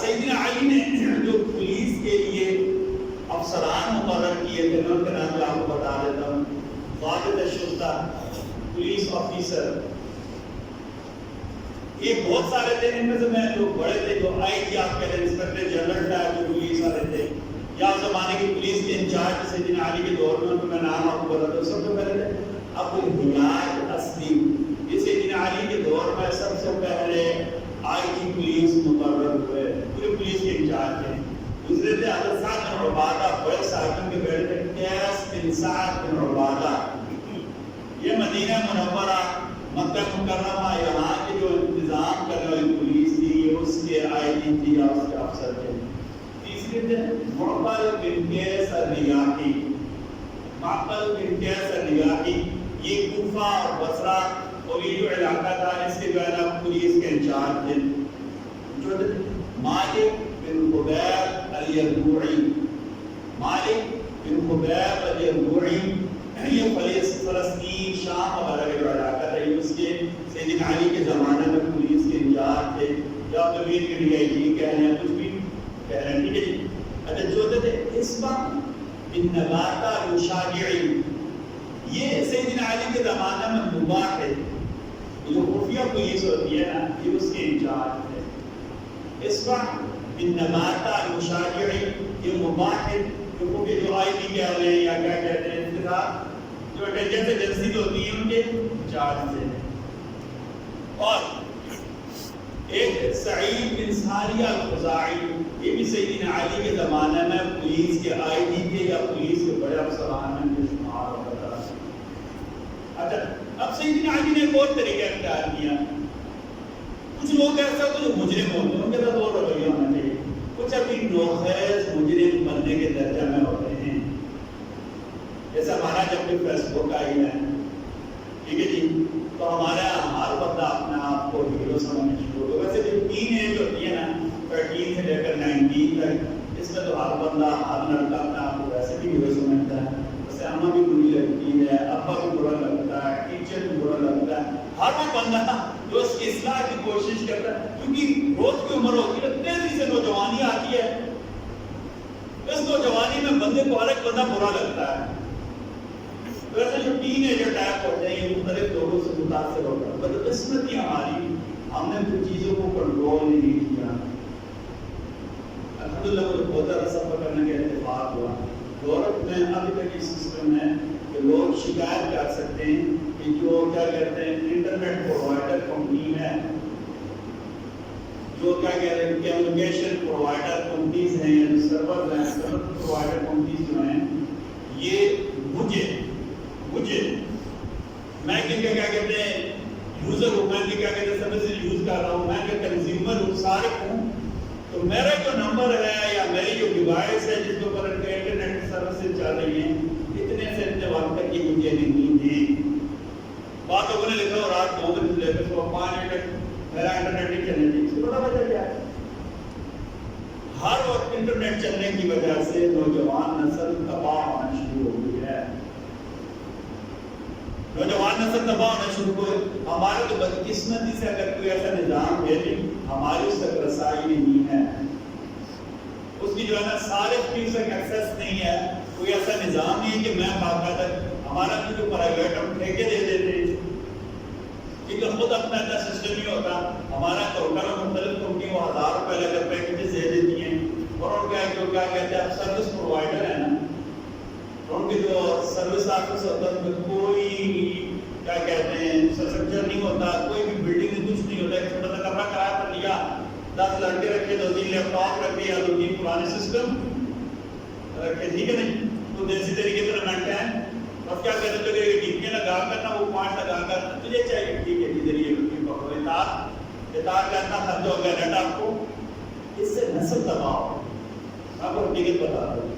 سیدنا علی نے جو پولیس کے لیے افسران مقرر کیے تھے, میں ان کے نام آپ کو بتا دیتا ہوں. ضابط الشرطہ, پولیس آفیسر, یہ بہت سارے تھے. ان میں سے میں جو بڑے تھے, جو آئی جی آپ کہتے ہیں, انسپکٹر جنرل ٹائپ جو پولیس والے تھے, یا اس زمانے کی پولیس کے انچارج سیدنا علی کے دور میں, ان کو میں نام آپ کو بتاتا ہوں. سب سے پہلے تھے ابو الحجاج اسدی, یہ سیدنا علی کے دور میں سب سے پہلے آئی جی پولیس مقرر ہوئے, پوری پولیس کے انچارج تھے. دوسرے تھے حضرت سعد بن عبادہ, بڑے صاحب کے بیٹے تھے قیس بن سعد بن عبادہ. یہ مدینہ منورہ مکہ مکرمہ یہاں کے جو انتظام کرنے والی پولیس تھی, یہ اس کے آئی جی تھی یا اس کے افسر تھے. تیسرے تھے معقل بن قیس الریاحی. معقل بن قیس الریاحی یہ کوفہ اور بصرہ اور یہ جو علاقہ تھا اس کے جو ہے نا پولیس کے انچارج تھے. جو مالک بن قبیر الیربوعی, مالک بن خبیب الجربوعی، یہ فلسطین شام وغیرہ کا جو علاقہ تھا، یہ اس کے سیدنا علی کے زمانے میں پولیس کے انچارج تھے، یا کبیر کے ڈی آئی جی کہہ رہے ہیں، کچھ بھی کہہ رہے ہیں، ٹھیک ہے جی۔ اچھا جو ہوتے تھے اسما بن نباتہ المشاجعی، یہ سیدنا علی کے زمانہ میں مباح ہے، جو خفیہ پولیس ہوتی ہے نا، یہ اس کے انچارج تھے۔ اسما بن نباتہ المشاجعی، یہ مباح ہے، کیونکہ جو آئی ٹی کہہ رہے ہیں یا کیا کہتے ہیں، اس کے ساتھ جو انٹیلیجنس ایجنسی ہوتی ہے ان کے چارج سے۔ اور ایک سعید بن ساریہ الخزاعی، یہ بھی سیدنا علی کے زمانے میں پولیس کے آئی ٹی کے یا پولیس کے بڑے افسران میں شمار ہوتا تھا۔ اچھا اب سیدنا علی نے ایک اور طریقہ اختیار کیا۔ کچھ لوگ ایسا ہوتے جو مجرم ہوتے ہیں، ان کے ساتھ اور رویہ ہونا چاہیے۔ کچھ ابھی نوخیز مجرم بننے کے درجہ میں ہوتے ہیں، جیسا ہمارا جب بھی فیس بک آئی ہے، ٹھیک ہے جی، تو ہمارا ہر بندہ اپنے آپ کو ہیرو سمجھنا شروع ہو۔ ویسے جو ٹین ایج ہوتی ہے نا، 13 سے لے کر 19 تک، اس میں تو ہر بندہ ہر لڑکا اپنے آپ کو ویسے بھی ہیرو سمجھتا ہے۔ ویسے اماں بھی بری لگتی ہے، ابا بھی برا لگتا ہے، ٹیچر بھی برا لگتا ہے، ہر وہ بندہ جو اس کی اصلاح کی کوشش کرتا ہے، کیونکہ روز کی عمر ہوتی ہے، تیزی سے نوجوانی آتی ہے، اس نوجوانی میں بندے کو ہر ایک بندہ برا لگتا ہے۔ ویسے جو ٹین ایجر ٹائپ ہوتے ہیں، یہ مختلف لوگوں سے متاثر ہوتا ہے۔ بدقسمتی ہماری، ہم نے کچھ چیزوں کو کنٹرول نہیں کیا۔ الحمدللہ مجھے بہت زیادہ سفر کرنے کا اتفاق ہوا۔ یورپ میں ابھی تک یہ سسٹم ہے کہ لوگ شکایت کر سکتے ہیں کہ جو کیا کہتے ہیں انٹرنیٹ پرووائڈر کمپنی ہے، جو کیا کہتے ہیں کمیونیکیشن پرووائڈر کمپنیز ہیں یا جو سرور ہیں، سرور پرووائڈر کمپنیز جو ہیں، یہ مجھے میں کیا کہتے ہیں یوزر ہوں، میں کیا کہتے ہیں سروسز یوز کر رہا ہوں، میں کہ کنزیومر ہوں، صارف ہوں، تو میرا جو نمبر ہے یا میری جو ڈیوائس ہے جس کے اوپر انٹرنیٹ سروسز چل رہی ہیں، اتنے سے اتنے وقت تک یہ مجھے نہیں دی۔ بات لوگوں نے لکھا اور رات 9 بجے سے لے کر صبح 5 بجے تک میرا انٹرنیٹ نہیں چلنے دی۔ اس کو بڑا وجہ کیا ہے؟ ہر وقت انٹرنیٹ چلنے کی وجہ سے نوجوان نسل تباہ ہونا شروع ہو گئی ہے۔ نوجوان نسل تباہ ہونا شروع ہوئے۔ ہمارے تو بدقسمتی سے اگر کوئی ایسا نظام ہے نہیں، ہماری اس تک رسائی نہیں ہے، اس کی جو ہے نا صارف کی اس تک ایکسیس نہیں ہے، کوئی ایسا نظام نہیں ہے کہ میں باقاعدہ ہمارا جو پرائیویٹ ہم ٹھیکے دے دیتے ہیں، کیونکہ خود اپنا ایسا سسٹم نہیں ہوتا۔ ہمارا ہوٹل مختلف کمپنی وہ 1000 روپے لے کر پیکیجز دے دیتی ہیں، اور ان کا جو کیا کہتے ہیں سروس پرووائڈر ہے نا، ان کے جو سروس آفس ہوتا ہے ان میں کوئی کیا کہتے ہیں انفراسٹرکچر نہیں ہوتا، کوئی بھی بلڈنگ میں کچھ نہیں ہوتا، ایک چھوٹا سا کمرہ کرایہ پر لیا، 10 لڑکے رکھے، 2-3 لیپ ٹاپ رکھے یا 2-3 پرانے سسٹم رکھے، ٹھیک ہے نہیں، تو دیسی طریقے سے مینٹین، بس کیا کہتے ہیں کہ ٹیپیں لگا کر نا وہ پوائنٹ لگا کر تجھے چاہیے، ٹھیک ہے ادھر یہ پکڑو، اتار کا اتنا خرچ ہو گیا نیٹ آپ کو، اس سے نسل تباہ ہو۔ آپ کو حقیقت بتا دوں،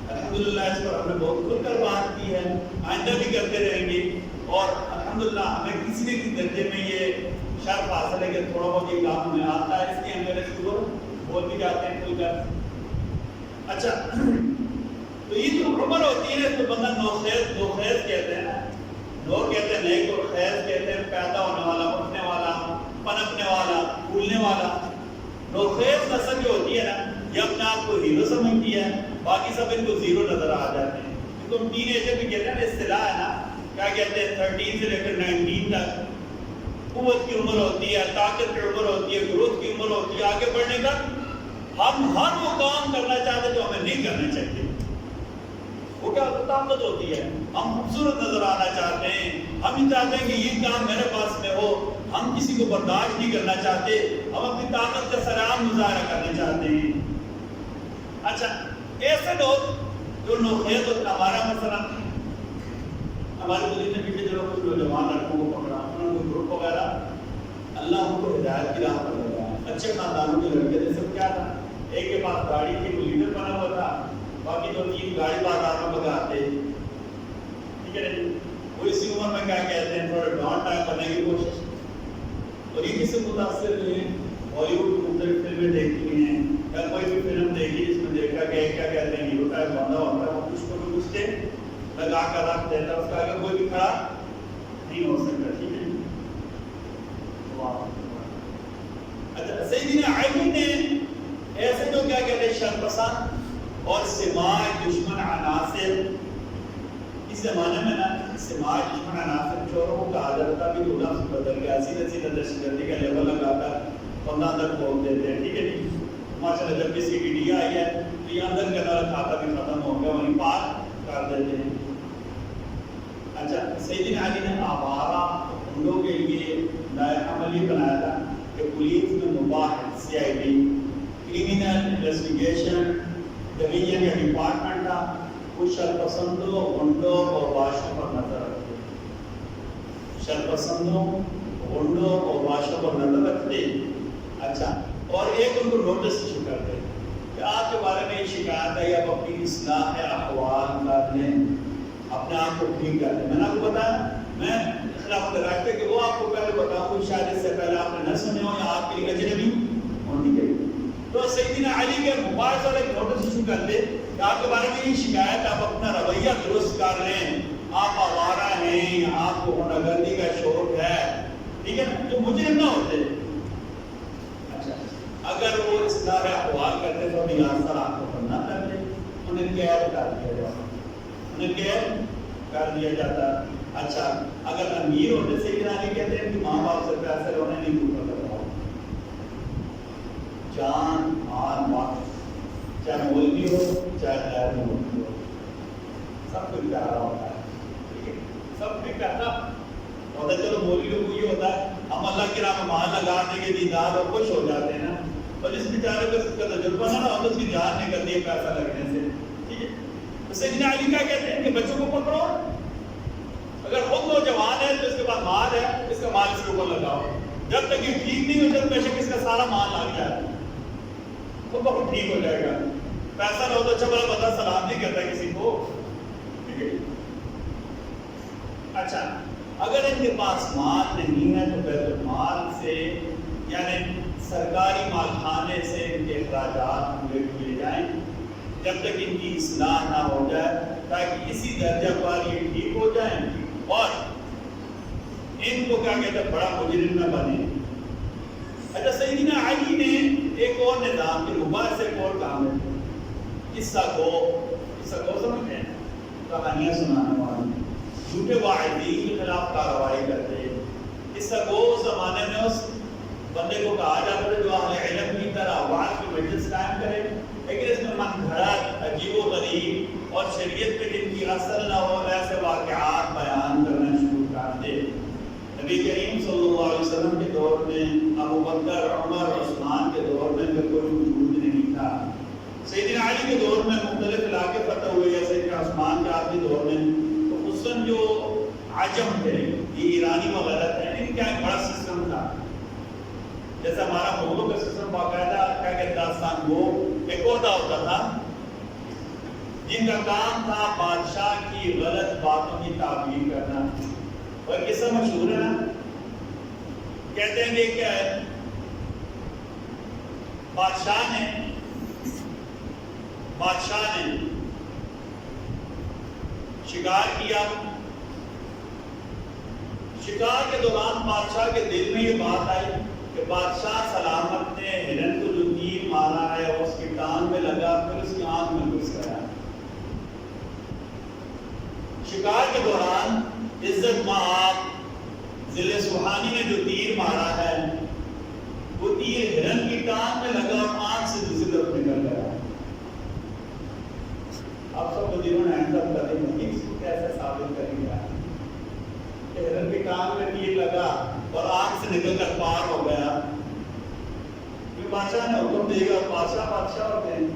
الحمدللہ اس پر ہم نے بہت کھل کر بات کی ہے، آئندہ بھی کرتے رہیں گے، اور الحمدللہ ہمیں کسی نہ کسی درجے میں یہ شرف حاصل ہے کہ تھوڑا بہت یہ کام ہمیں آتا ہے، اس لیے ہم میرے شکر بول بھی جاتے ہیں کھل کر۔ اچھا تو یہ جو عمر ہوتی ہے تو بندہ نوخیز کہتے ہیں، لوگ کہتے ہیں نیک اور خیز کہتے ہیں پیدا ہونے والا، اٹھنے والا، پنپنے والا، پھولنے والا۔ نوخیز نسل جو ہوتی ہے نا، یہ اپنے آپ کو ہیرو سمجھتی ہے، باقی سب ان کو زیرو نظر آ جاتے ہیں۔ تو ہم ٹین ایجر بھی کہتے ہیں نا، اصطلاح ہے نا، کیا کہتے ہیں 13 سے لے کر 19 تک قوت کی عمر ہوتی ہے، طاقت کی عمر ہوتی ہے، گروتھ کی عمر ہوتی ہے، آگے بڑھنے کا۔ ہم ہر وہ کام کرنا چاہتے ہیں جو ہمیں نہیں کرنا چاہیے، وہ کیا طاقت ہوتی ہے، ہم خوبصورت نظر آنا چاہتے ہیں، ہم ہی چاہتے ہیں کہ یہ کام میرے پاس میں ہو، ہم کسی کو برداشت نہیں کرنا چاہتے، ہم اپنی طاقت کا سرعام مظاہرہ کرنا چاہتے ہیں۔ اچھا ایسے لوگ جو نوخیز ہوتے ہیں، ہمارا مثلا ہمارے مدینہ نے پیچھے جو کچھ نوجوان لڑکوں کو پکڑا، انہوں نے گروپ وغیرہ، اللہ ان کو ہدایت کی راہ پر لگایا، اچھے خاندانوں کے لڑکے تھے، سب کیا تھا، ایک کے پاس گاڑی تھی، وہ لیڈر بنا ہوا تھا، باقی 2-3 گاڑی بازار میں بگاتے، ٹھیک ہے نا، وہ اسی عمر میں کیا کہتے ہیں تھوڑا ڈان ٹائپ بننے کی کوشش، اور یہ کس سے متاثر ہوئے ہیں، بالی ووڈ کی مختلف فلمیں دیکھی ہیں، یا کوئی بھی فلم دیکھی جس میں دیکھا کہ کیا کہتے ہیں ہیرو ٹائپ بندہ ہوتا ہے، وہ کچھ کو بھی کچھ پشتے لگا کر رکھ دیتا، اس کا آگے کوئی بھی کھڑا نہیں ہو سکتا. ٹھیک ہے. اچھا سیدنا علی نے ایسے جو کیا کہتے ہیں شرپسند اور سماج دشمن عناصر، اس زمانے میں نا سماج دشمن عناصر چوروں کو کہا جاتا بھی تو لفظ بدل گیا، سیدھے سیدھے دہشت گردی کا لیول لگا کر بندہ اندر کھول دیتے ہیں. ٹھیک ہے جی. ماشاء اللہ جب بھی سی ڈی ڈی آئی ہے تو یہ اندر کے اندر کھاتا بھی ختم ہو گیا، وہیں پاک کر دیتے ہیں. اچھا سیدنا علی نے آوارہ ہنڈوں کے لیے دائرہ عملی بنایا تھا کہ پولیس میں مباحث C I D criminal investigation division یا ڈپارٹمنٹ تھا، کچھ شرپسندوں غنڈوں اور باشوں پر نظر رکھتے. شرپسندوں غنڈوں اور باشوں پر نظر رکھتے. اچھا اور ایک ان کو نوٹس ایشو کرتے کہ آپ کے بارے میں یہ شکایت ہے، آپ اپنی اصلاح احوال کر لیں، اپنے آپ کو ٹھیک کر لیں. میں نے آپ کو بتایا، میں خلاف رکھتے کہ وہ آپ کو پہلے بتاؤں کہ شاید اس سے پہلے آپ نے نہ سنے ہو یا آپ کے لیے اجنبی ہونی چاہیے. تو سیدنا علی کے مبارک اور ایک نوٹس ایشو کرتے کہ آپ کے بارے میں یہ شکایت، آپ اپنا رویہ درست کر لیں، آپ آوارہ ہیں، آپ کو غنڈہ گردی کا شوق ہے. ٹھیک ہے نا. جو مجرم نہ ہوتے، اگر وہ اصلاح احوال کرتے تو بھی آنسر آپ کو بننا کرتے، انہیں قید کر دیا جاتا، انہیں قید کر دیا جاتا. اچھا اگر امیر ہوتے سیدنا علی کہتے ہیں کہ ماں باپ سے پیسے رونے نہیں پوچھا کرتا، جان مال وقت چاہے مولوی ہو چاہے غیر مولوی ہو سب کچھ پیارا ہوتا ہے. ٹھیک ہے. سب کچھ پیارا ہوتا ہے. چلو مولویوں کو یہ ہوتا ہے ہم اللہ کی راہ میں مان لگا دیں گے دیندار اور خوش ہو جاتے ہیں نا، اور جس بیچارے کو اس کا تجربہ نہ ہو تو اس کی جان نکلتی ہے پیسہ لگنے سے. ٹھیک ہے. تو سیدنا علی کیا کہتے ہیں کہ بچوں کو پکڑو، اگر خود نوجوان ہے تو اس کے پاس مال ہے، اس کا مال اس کے اوپر لگاؤ، جب تک یہ ٹھیک نہیں ہو جب بے شک اس کا سارا مال لگ جائے تو بہت ٹھیک ہو جائے گا. پیسہ نہ ہو تو اچھا بڑا بندہ سلام نہیں کرتا کسی کو. ٹھیک ہے. اچھا اگر ان کے پاس مال نہیں ہے تو بیت المال سے یعنی سرکاری مال خانے سے ان کے اخراجات پورے کیے جائیں جب تک ان کی اصلاح نہ ہو جائے، تاکہ اسی درجہ پر یہ ٹھیک ہو جائیں اور ان کو کیا کہتے ہیں بڑا مجرم نہ بنے. اچھا سیدنا علی نے ایک اور نظام کے مباحث سے ایک اور کام ہے، قصہ گو سمجھتے ہیں، کہانیاں سنانے والے، جھوٹے واعدین کے خلاف کارروائی کرتے ہیں. قصہ گو اس زمانے میں اس بندے کو کہا جاتا ہے جو اہل علم کی طرح وعظ کی مجلس قائم کرے، لیکن اس میں من گھڑت عجیب و غریب اور شریعت پہ جن کی اثر نہ ہو ایسے واقعات بیان کرنا شروع کر دے. نبی کریم صلی اللہ علیہ وسلم کے دور میں، ابو بکر عمر عثمان کے دور میں کوئی وجود نہیں تھا. سیدنا علی کے دور میں مختلف علاقے فتح ہوئے، جیسے کہ عثمان کے آخری دور میں تو خصوصاً جو عجم تھے، یہ ایرانی وغیرہ تھے، ان کا ایک بڑا سسٹم تھا. جیسے ہمارا مغلوں کا سسٹم باقاعدہ کیا کہتے داستان گو ایک عہدہ ہوتا تھا جن کا کام تھا بادشاہ کی غلط باتوں کی تعبیر کرنا. اور قصہ مشہور ہے نا، کہتے ہیں کہ کیا ہے، بادشاہ نے شکار کیا. شکار کے دوران بادشاہ کے دل میں یہ بات آئی کہ بادشاہ سلامت نے ہرن کو جو تیر مارا ہے اس کی ٹانگ میں لگا پھر اس کی آنکھ میں گھس گیا. شکار کے دوران عزت مآب ذل سبحانی نے جو تیر مارا ہے وہ تیر ہرن کی ٹانگ میں لگا اور آنکھ سے دوسری طرف نکل گیا. آپ سب وزیروں نے ہینڈ اپ کر دی، اس کو کیسے ثابت کریں گے کہ ہرن کی ٹانگ میں تیر لگا اور آنکھ سے نکل کر پار ہو گیا. پھر بادشاہ نے حکم دے گا، بادشاہ ہوتے ہیں،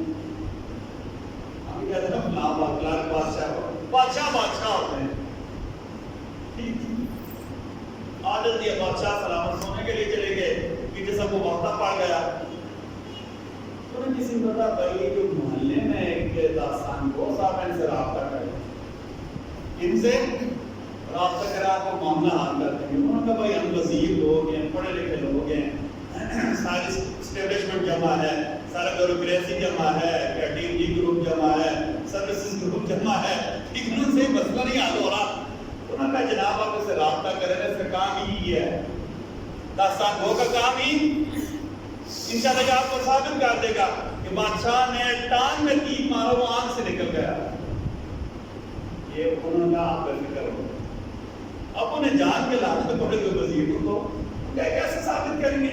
ہم کہتے ہیں بادشاہ ہوتے ہیں. عادت دیا بادشاہ سلامت سونے کے لیے چلے گئے، پیچھے سب کو وقتہ پڑ گیا. تو نے کسی کو بتا بھائی جو محلے میں ایک داستان کو صاحب ان سے رابطہ کرے، ان سے رابطہ کرا کو معاملہ حل کرتے ہیں. انہوں نے کہا بھائی ہم وزیر لوگ ہیں، پڑھے لکھے لوگ ہیں، ساری اسٹیبلشمنٹ جمع ہے، سارا بیوروکریسی جمع ہے، ڈی گروپ جمع ہے، سروسز گروپ جمع ہے، لیکن ان سے مسئلہ نہیں حل ہو رہا. انہوں نے کہا جناب آپ اس سے رابطہ کریں, اس کا کام ہی یہ ہے, داستان گو کا کام ہی انشاءاللہ آپ کو ثابت کر دے گا کہ بادشاہ نے ٹانگ میں تیر مارا, وہ آنکھ سے نکل گیا. یہ انہوں نے کہا آپ کیسے کرو, اب انہیں جان کے لانا پڑے گا وزیر کو, کیسے ثابت کریں گے؟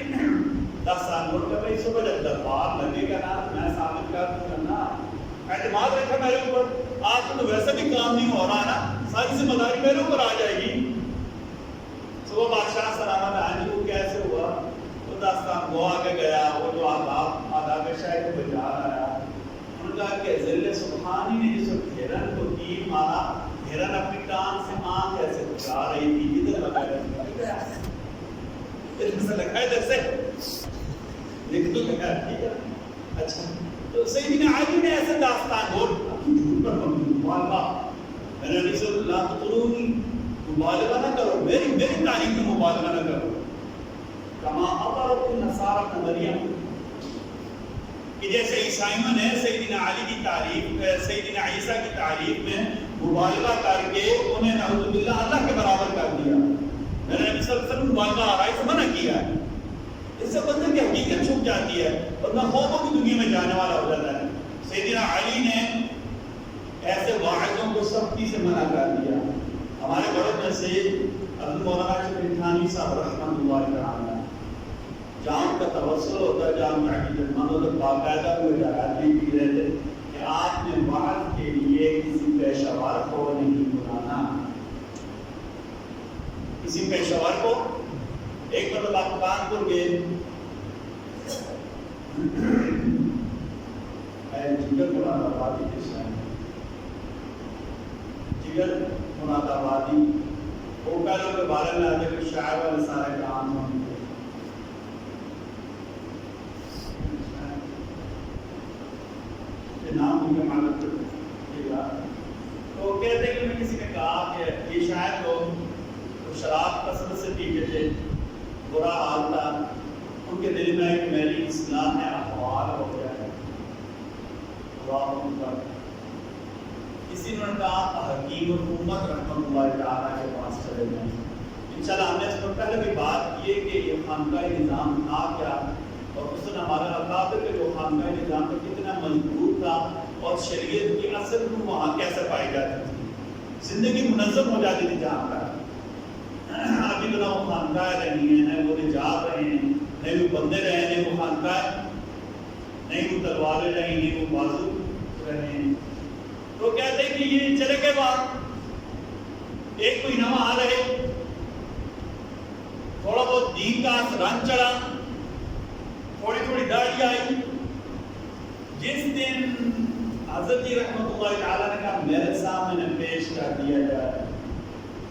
داستان گو کہ بھائی صبح جب دربار لگے گا نا میں ثابت کر دوں گا نا, اعتماد رکھا میرے اوپر. آپ کو تو ویسے بھی کام نہیں ہو رہا نا, ساری ذمہ داری میرے اوپر آ جائے گی. صبح بادشاہ سلامت آئیں وہ کیسے ہوا, تو داستان گو آگے گیا, وہ جو آداب شاہ کو بجا آیا. انہوں نے کہا کہ ذل سبحانی نے جس وقت ہرن کو تیر مارا, ہرن اپنی ٹانگ سے آنکھ ایسے بچا رہی تھی, ادھر لگا رہا سے لگا ہے ادھر سے نکل گیا. ٹھیک ہے اچھا, تو سیدنا علی نے ایسے داستان گو جھوٹ پر مبالغہ, میں نے علی صلی اللہ تطلونی مبالغہ نہ کرو, میری تعریف میں مبالغہ نہ کرو. کما اطرت النصارى ابن مریم, کہ جیسے عیسائیوں نے سیدنا علی کی تعریف, سیدنا عیسیٰ کی تعریف میں مبالغہ کر کے انہیں نعوذ باللہ اللہ کے برابر کر دیا. میں نے صلی اللہ علیہ وسلم مبالغہ آرائی سے منع کیا ہے. اس سے بندے کی حقیقت چھپ جاتی ہے اور نہ خوفوں کی دنیا میں جانے والا ہو جاتا ہے. سیدنا علی نے ایسے واعظوں کو سختی سے منع کر دیا. ہمارے بڑوں میں سے حضرت مولانا اشرف تھانوی صاحب رحمۃ اللہ تعالی, جام کا توسل ہوتا ہے, جام کی جمعوں تو باقاعدہ کوئی جگاتی بھی رہے تھے کہ آپ نے وعظ کے لیے کسی پیشہ ور کو نہیں بلانا. کسی پیشہ ور کو, ایک مطلب آپ کانپور گئے, جگر مراد آبادی کے شاعر, جگر مراد آبادی, وہ پہلوں کے بارے میں آتے کہ شاعر والے سارے کام ہوں گے. نام مجھے معلوم تو کہتے ہیں کہ میں کسی نے کہا کہ یہ شاعر کو شراب کثرت سے پیتے تھے, برا حال تھا, ان کے دل میں کہ میری اصلاح ہے احوال ہو گیا ہے. کسی نے کہا حکیم حکومت رحمۃ اللہ تعالیٰ کے پاس چلے جائیں. انشاءاللہ ہم نے اس پر پہلے بھی بات کی ہے کہ یہ خانقاہی نظام تھا کیا, اور اس نے ہمارے اکابر کے جو خانقاہی نظام پر کتنا مضبوط تھا, اور شریعت کی اصل روح وہاں کیسے پائی جاتی تھی. زندگی منظم ہو جاتی تھی جہاں پر. ابھی تو نہ وہ خانقاہ رہی ہیں, نہ وہ رجال رہے ہیں, نہ وہ بندے رہے ہیں, نہ وہ خانقاہ, نہیں وہ تلواریں رہی, نہیں وہ بازو رہے ہیں. تو کہتے ہیں کہ یہ چلے گئے وہاں, ایک مہینہ وہاں رہے, تھوڑا بہت دین کا رنگ چڑھا, تھوڑی تھوڑی داڑھی آئی. جس دن حضرت رحمۃ اللہ تعالیٰ نے کہا میرے سامنے پیش کر دیا جائے,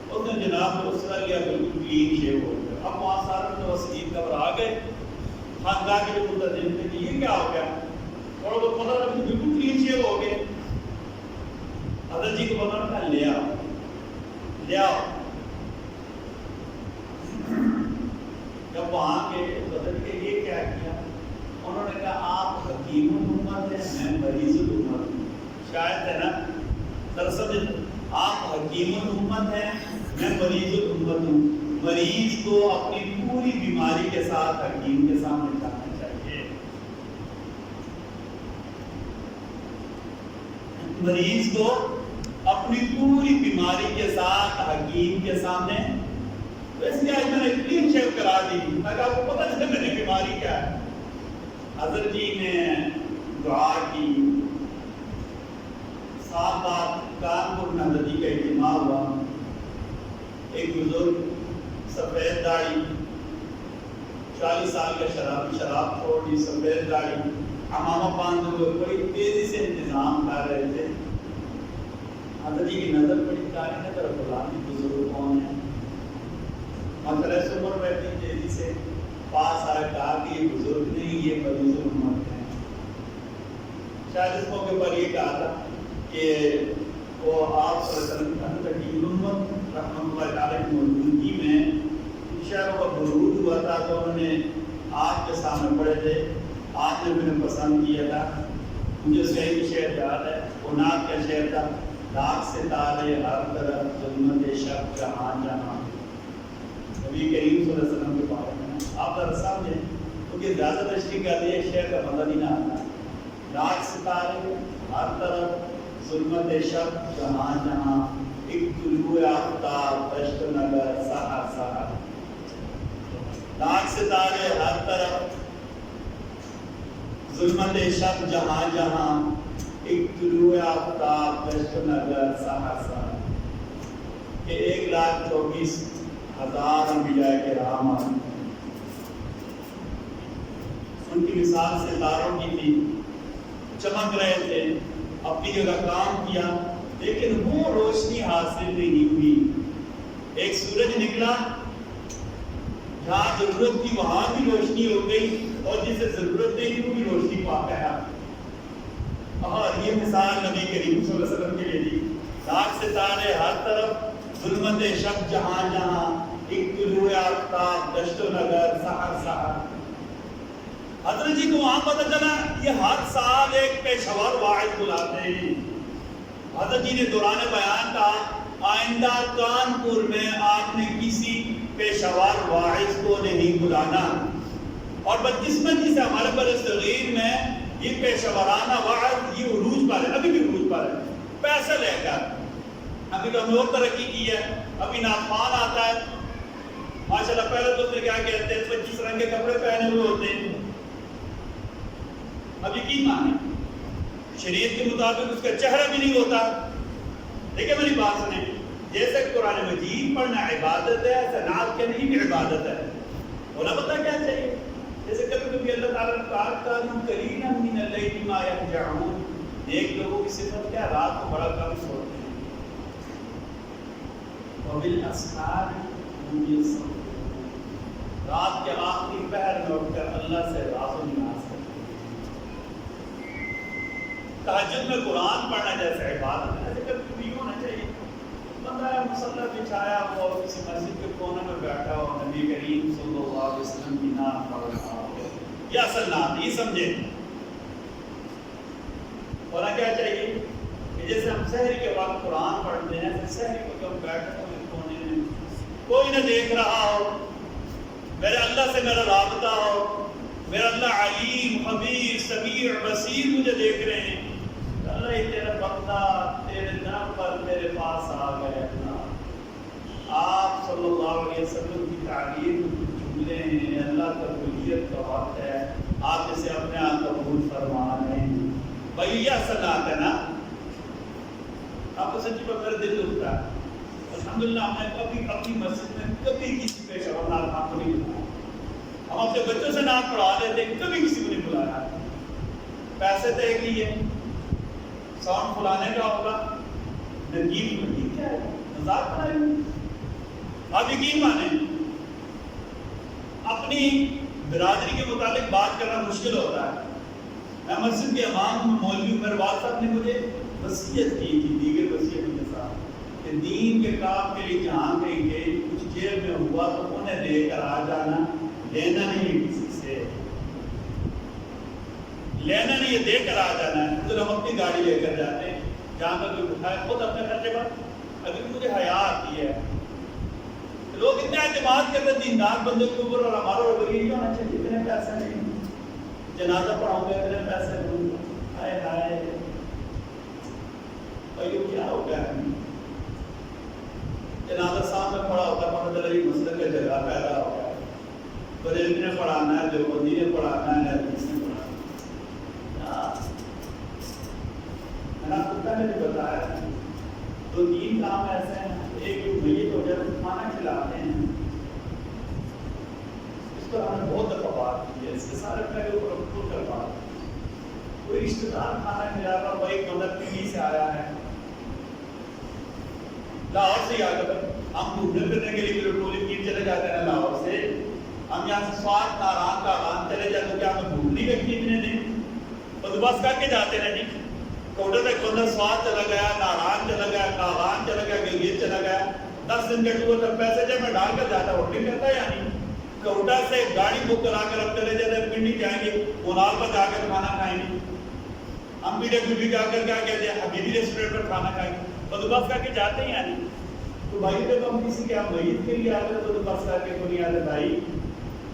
اس نے جناب کو اسرا لیا, بالکل کلین شیو ہو گیا. اب وہاں سارے تو وسیع گھبرا گئے, خاندان کے جو متدین تھے یہ کیا ہو گیا, تھوڑا بہت پتہ لگا بالکل کلین شیو ہو گئے. حضرت جی کو بنا کہا لے آؤ, لے آؤ. جب وہاں کے حضرت کے یہ کیا کیا, انہوں نے کہا آپ حکیم الامت ہیں, میں مریض الامت ہوں. شاید ہے نا, دراصل آپ حکیم الامت ہیں, میں مریض الامت ہوں. مریض کو اپنی پوری بیماری کے ساتھ حکیم کے سامنے جانا چاہیے. مریض کو اپنی پوری بیماری کے ساتھ حکیم کے سامنے, ویسے آج میں نے کلین شیو کرا دی تاکہ آپ کو پتہ چلے میری بیماری کیا ہے. حضرت جی نے دعا کی, 7 بار کانپور میں حضرت جی کا اجتماع ہوا. ایک بزرگ سفید داڑھی, 40 سال کا شراب چھوڑ دی, سفید داڑھی, امامہ باندھے ہوئے, بڑی تیزی سے انتظام کر رہے تھے. حضرت جی کی نظر بڑی کاری ہے, طرف فلانی بزرگ کون ہے, مسئلہ عمر بیٹھی تیزی سے پاس آئے, کہا کہ یہ بزرگ نہیں, یہ مریض الامت ہیں. شاید اس موقع پر یہ کہا تھا کہ وہ آپ صلی اللہ علیہ وسلم کا حکیم الامت رحمۃ اللہ تعالیٰ کی موجودگی میں شہروں کا درود ہوا تھا, تو انہوں نے آپ کے سامنے پڑھے تھے. آپ نے انہیں پسند کیا تھا. مجھے اس کا ایک شعر یاد ہے, وہ نعت کا شعر تھا, لاکھ ستارے ہر طرف، ظلمت شب جہاں جہاں. نبی کریم صلی اللہ علیہ وسلم کے بارے میں آپ ذرا سمجھیں، کیونکہ زیادہ تشریح کر دی شعر کا مزہ نہیں آتا. لاکھ ستارے ہر طرف، ظلمت شب جہاں جہاں، ایک طلوع آفتاب دشت نگر سحر سحر. لاکھ ستارے ہر طرف، ظلمت شب جہاں جہاں، ایک طلوع آفتاب دشت نگر سحر سحر. کہ 1,24,000 انبیاء کرام ان کی مثال ستاروں کی تھی، چمک رہے تھے، اپنی جگہ کام کیا، لیکن وہ روشنی حاصل نہیں ہوئی. ایک سورج نکلا، جہاں ضرورت تھی وہاں بھی روشنی ہو گئی، اور جسے ضرورت نہیں تھی وہ بھی روشنی پا گیا. اور یہ مثال نبی کریم صلی اللہ علیہ وسلم کے لیے دی. لاکھ ستارے ہر طرف، ظلمت شب جہاں جہاں، ایک طلوع آفتاب دشت و نگر سحر سحر. حضرت جی کو وہاں پتہ چلا یہ ہر سال ایک پیشور واعظ بلاتے ہیں. حضرت جی نے دوران بیان کہا آئندہ کانپور میں آپ نے کسی پیشور واعظ کو نہیں بلانا. اور بدقسمتی سے ہمارے برصغیر میں یہ پیشورانہ واعظ یہ عروج پر ہے، ابھی بھی عروج پر ہے، پیسے لے کر. ابھی تو ہم نے اور ترقی کی ہے، ابھی نعمان آتا ہے ماشاءاللہ، پہلے تو کیا کہتے ہیں 25 رنگ کے کپڑے پہنے ہوئے ہوتے ہیں. اب یقین مانے شریعت کے مطابق اس کا چہرہ بھی نہیں ہوتا. دیکھیں میری بات سنیں، جیسے قرآن مجید پڑھنا عبادت ہے، ایسا نعت کہنا بھی عبادت ہے. ہونا پتہ کیا چاہیے؟ جیسے کبھی کبھی اللہ تعالیٰ نے کہا کانوا قلیلا من اللیل ما یہجعون، نیک لوگوں کی صفت کیا؟ رات کو بڑا کم سوتے ہیں. وبالاسحار هم یستغفرون، رات کے آخری پہر میں اٹھ کر اللہ سے راز و نیاز کرتے ہیں. تہجد میں قرآن پڑھنا جیسے عبادت ہے، ایسے کبھی کبھی ہونا چاہیے. بندہ مصلی بچھایا ہو، کسی مسجد کے کونے میں بیٹھا ہو، نبی کریم صلی اللہ علیہ وسلم کی نعت پڑھ رہا ہو، یہ اصل نعت، یہ سمجھے. ہونا کیا چاہیے کہ جیسے ہم سحر کے وقت قرآن پڑھتے ہیں، ایسے سحر کے وقت بیٹھے ہو کونے میں، کوئی نہ دیکھ رہا ہو، میرے اللہ سے میرا رابطہ ہو، میرا اللہ علیم خبیر سمیع بصیر مجھے دیکھ رہے ہیں. اللہ یہ تیرا بندہ تیرے نام پر میرے پاس آ گئے. آپ صلی اللہ علیہ وسلم کی تعلیم جملے ہیں، اللہ کا ولیت کا وقت ہے، آپ اسے اپنے آپ قبول فرما رہے ہیں. بھائی یہ اصل آتا ہے نا. آپ کو سچی بات میرا دل دکھتا ہے. الحمدللہ ہم نے کبھی اپنی مسجد میں کبھی کسی پیشور نعت کو نہیں بلایا. ہم اپنے بچوں سے نعت پڑھا لیتے ہیں، کبھی کسی کو نہیں بلایا. پیسے دے لیے ساؤنڈ کھلانے کا ہوگا، نگیب نگیب کیا ہے، مذاق بنائے. آپ یقین مانیں اپنی برادری کے متعلق بات کرنا مشکل ہوتا ہے. میں مسجد کے امام مولوی عمر والد صاحب نے مجھے وصیت کی تھی دیگر وصیتوں کے ساتھ کہ دین کے کام کے لیے جہاں کہیں گے کچھ جیب میں ہوا تو انہیں لے کر آ جانا، لینا نہیں کسی سے، لینا نہیں، یہ دے کر آ جانا ہے. پھر ہم اپنی گاڑی لے کر جاتے ہیں جہاں پر کوئی اٹھائے، خود اپنے خرچے پر. ابھی مجھے حیا آتی ہے، لوگ اتنے اعتماد کرتے ہیں دیندار بندے کے اوپر، اور ہمارا رویہ یہ ہونا چاہیے اتنے پیسے نہیں، جنازہ پڑھاؤں گا اتنے پیسے دوں گا. ہائے ہائے بھائی کیا ہو گیا ہے؟ جنازہ سامنے پڑا ہوتا ہے، پتہ چلا یہ مسئلہ کا جگہ پیدا ہو گیا. بریلوی نے پڑھانا ہے، دیوبندی نے پڑھانا ہے، حدیث نے پڑھانا ہے. میں نے آپ کو نے بتایا 2-3 کام ایسے ہیں. ایک جو میت ہو جائے تو کھانا کھلاتے ہیں، اس پر ہم نے بہت دفعہ بات کی ہے، اس کے سارے پہلے اوپر کھل کر بات. کوئی رشتے دار کھانا کھلا رہا، بھائی مدد پی سے آیا ہے، لاہور سے ہی آ کر ہم گھومنے پھرنے کے لیے ٹولی پیر چلے جاتے ہیں لاہور سے. ہم یہاں سے سوات ناران کا آن چلے جاتے ہیں، کیا ہمیں گھومنے کا اتنے دن بندوبست کر کے جاتے ہیں جی. کوٹے تک بندہ سوات چلا گیا، ناران چلا گیا، کاغان چلا گیا، گلگیت چلا گیا. 10 دن کے ٹور تک پیسے جب میں ڈال کر جاتا ہوں ہوٹل کرتا ہے. یعنی کوٹا سے گاڑی بک کرا کر اب چلے جاتے ہیں، پنڈی جائیں گے، اونال پر جا کر کھانا کھائیں گے. ہم PWD جا کر کیا کہتے ہیں، حبیبی ریسٹورینٹ پر کھانا کھائیں گے. بندوبست کر کے جاتے ہیں یعنی تو بھائی جب ہم کسی کے میت کے لیے آتے تو بندوبست کر کے تو نہیں آتے بھائی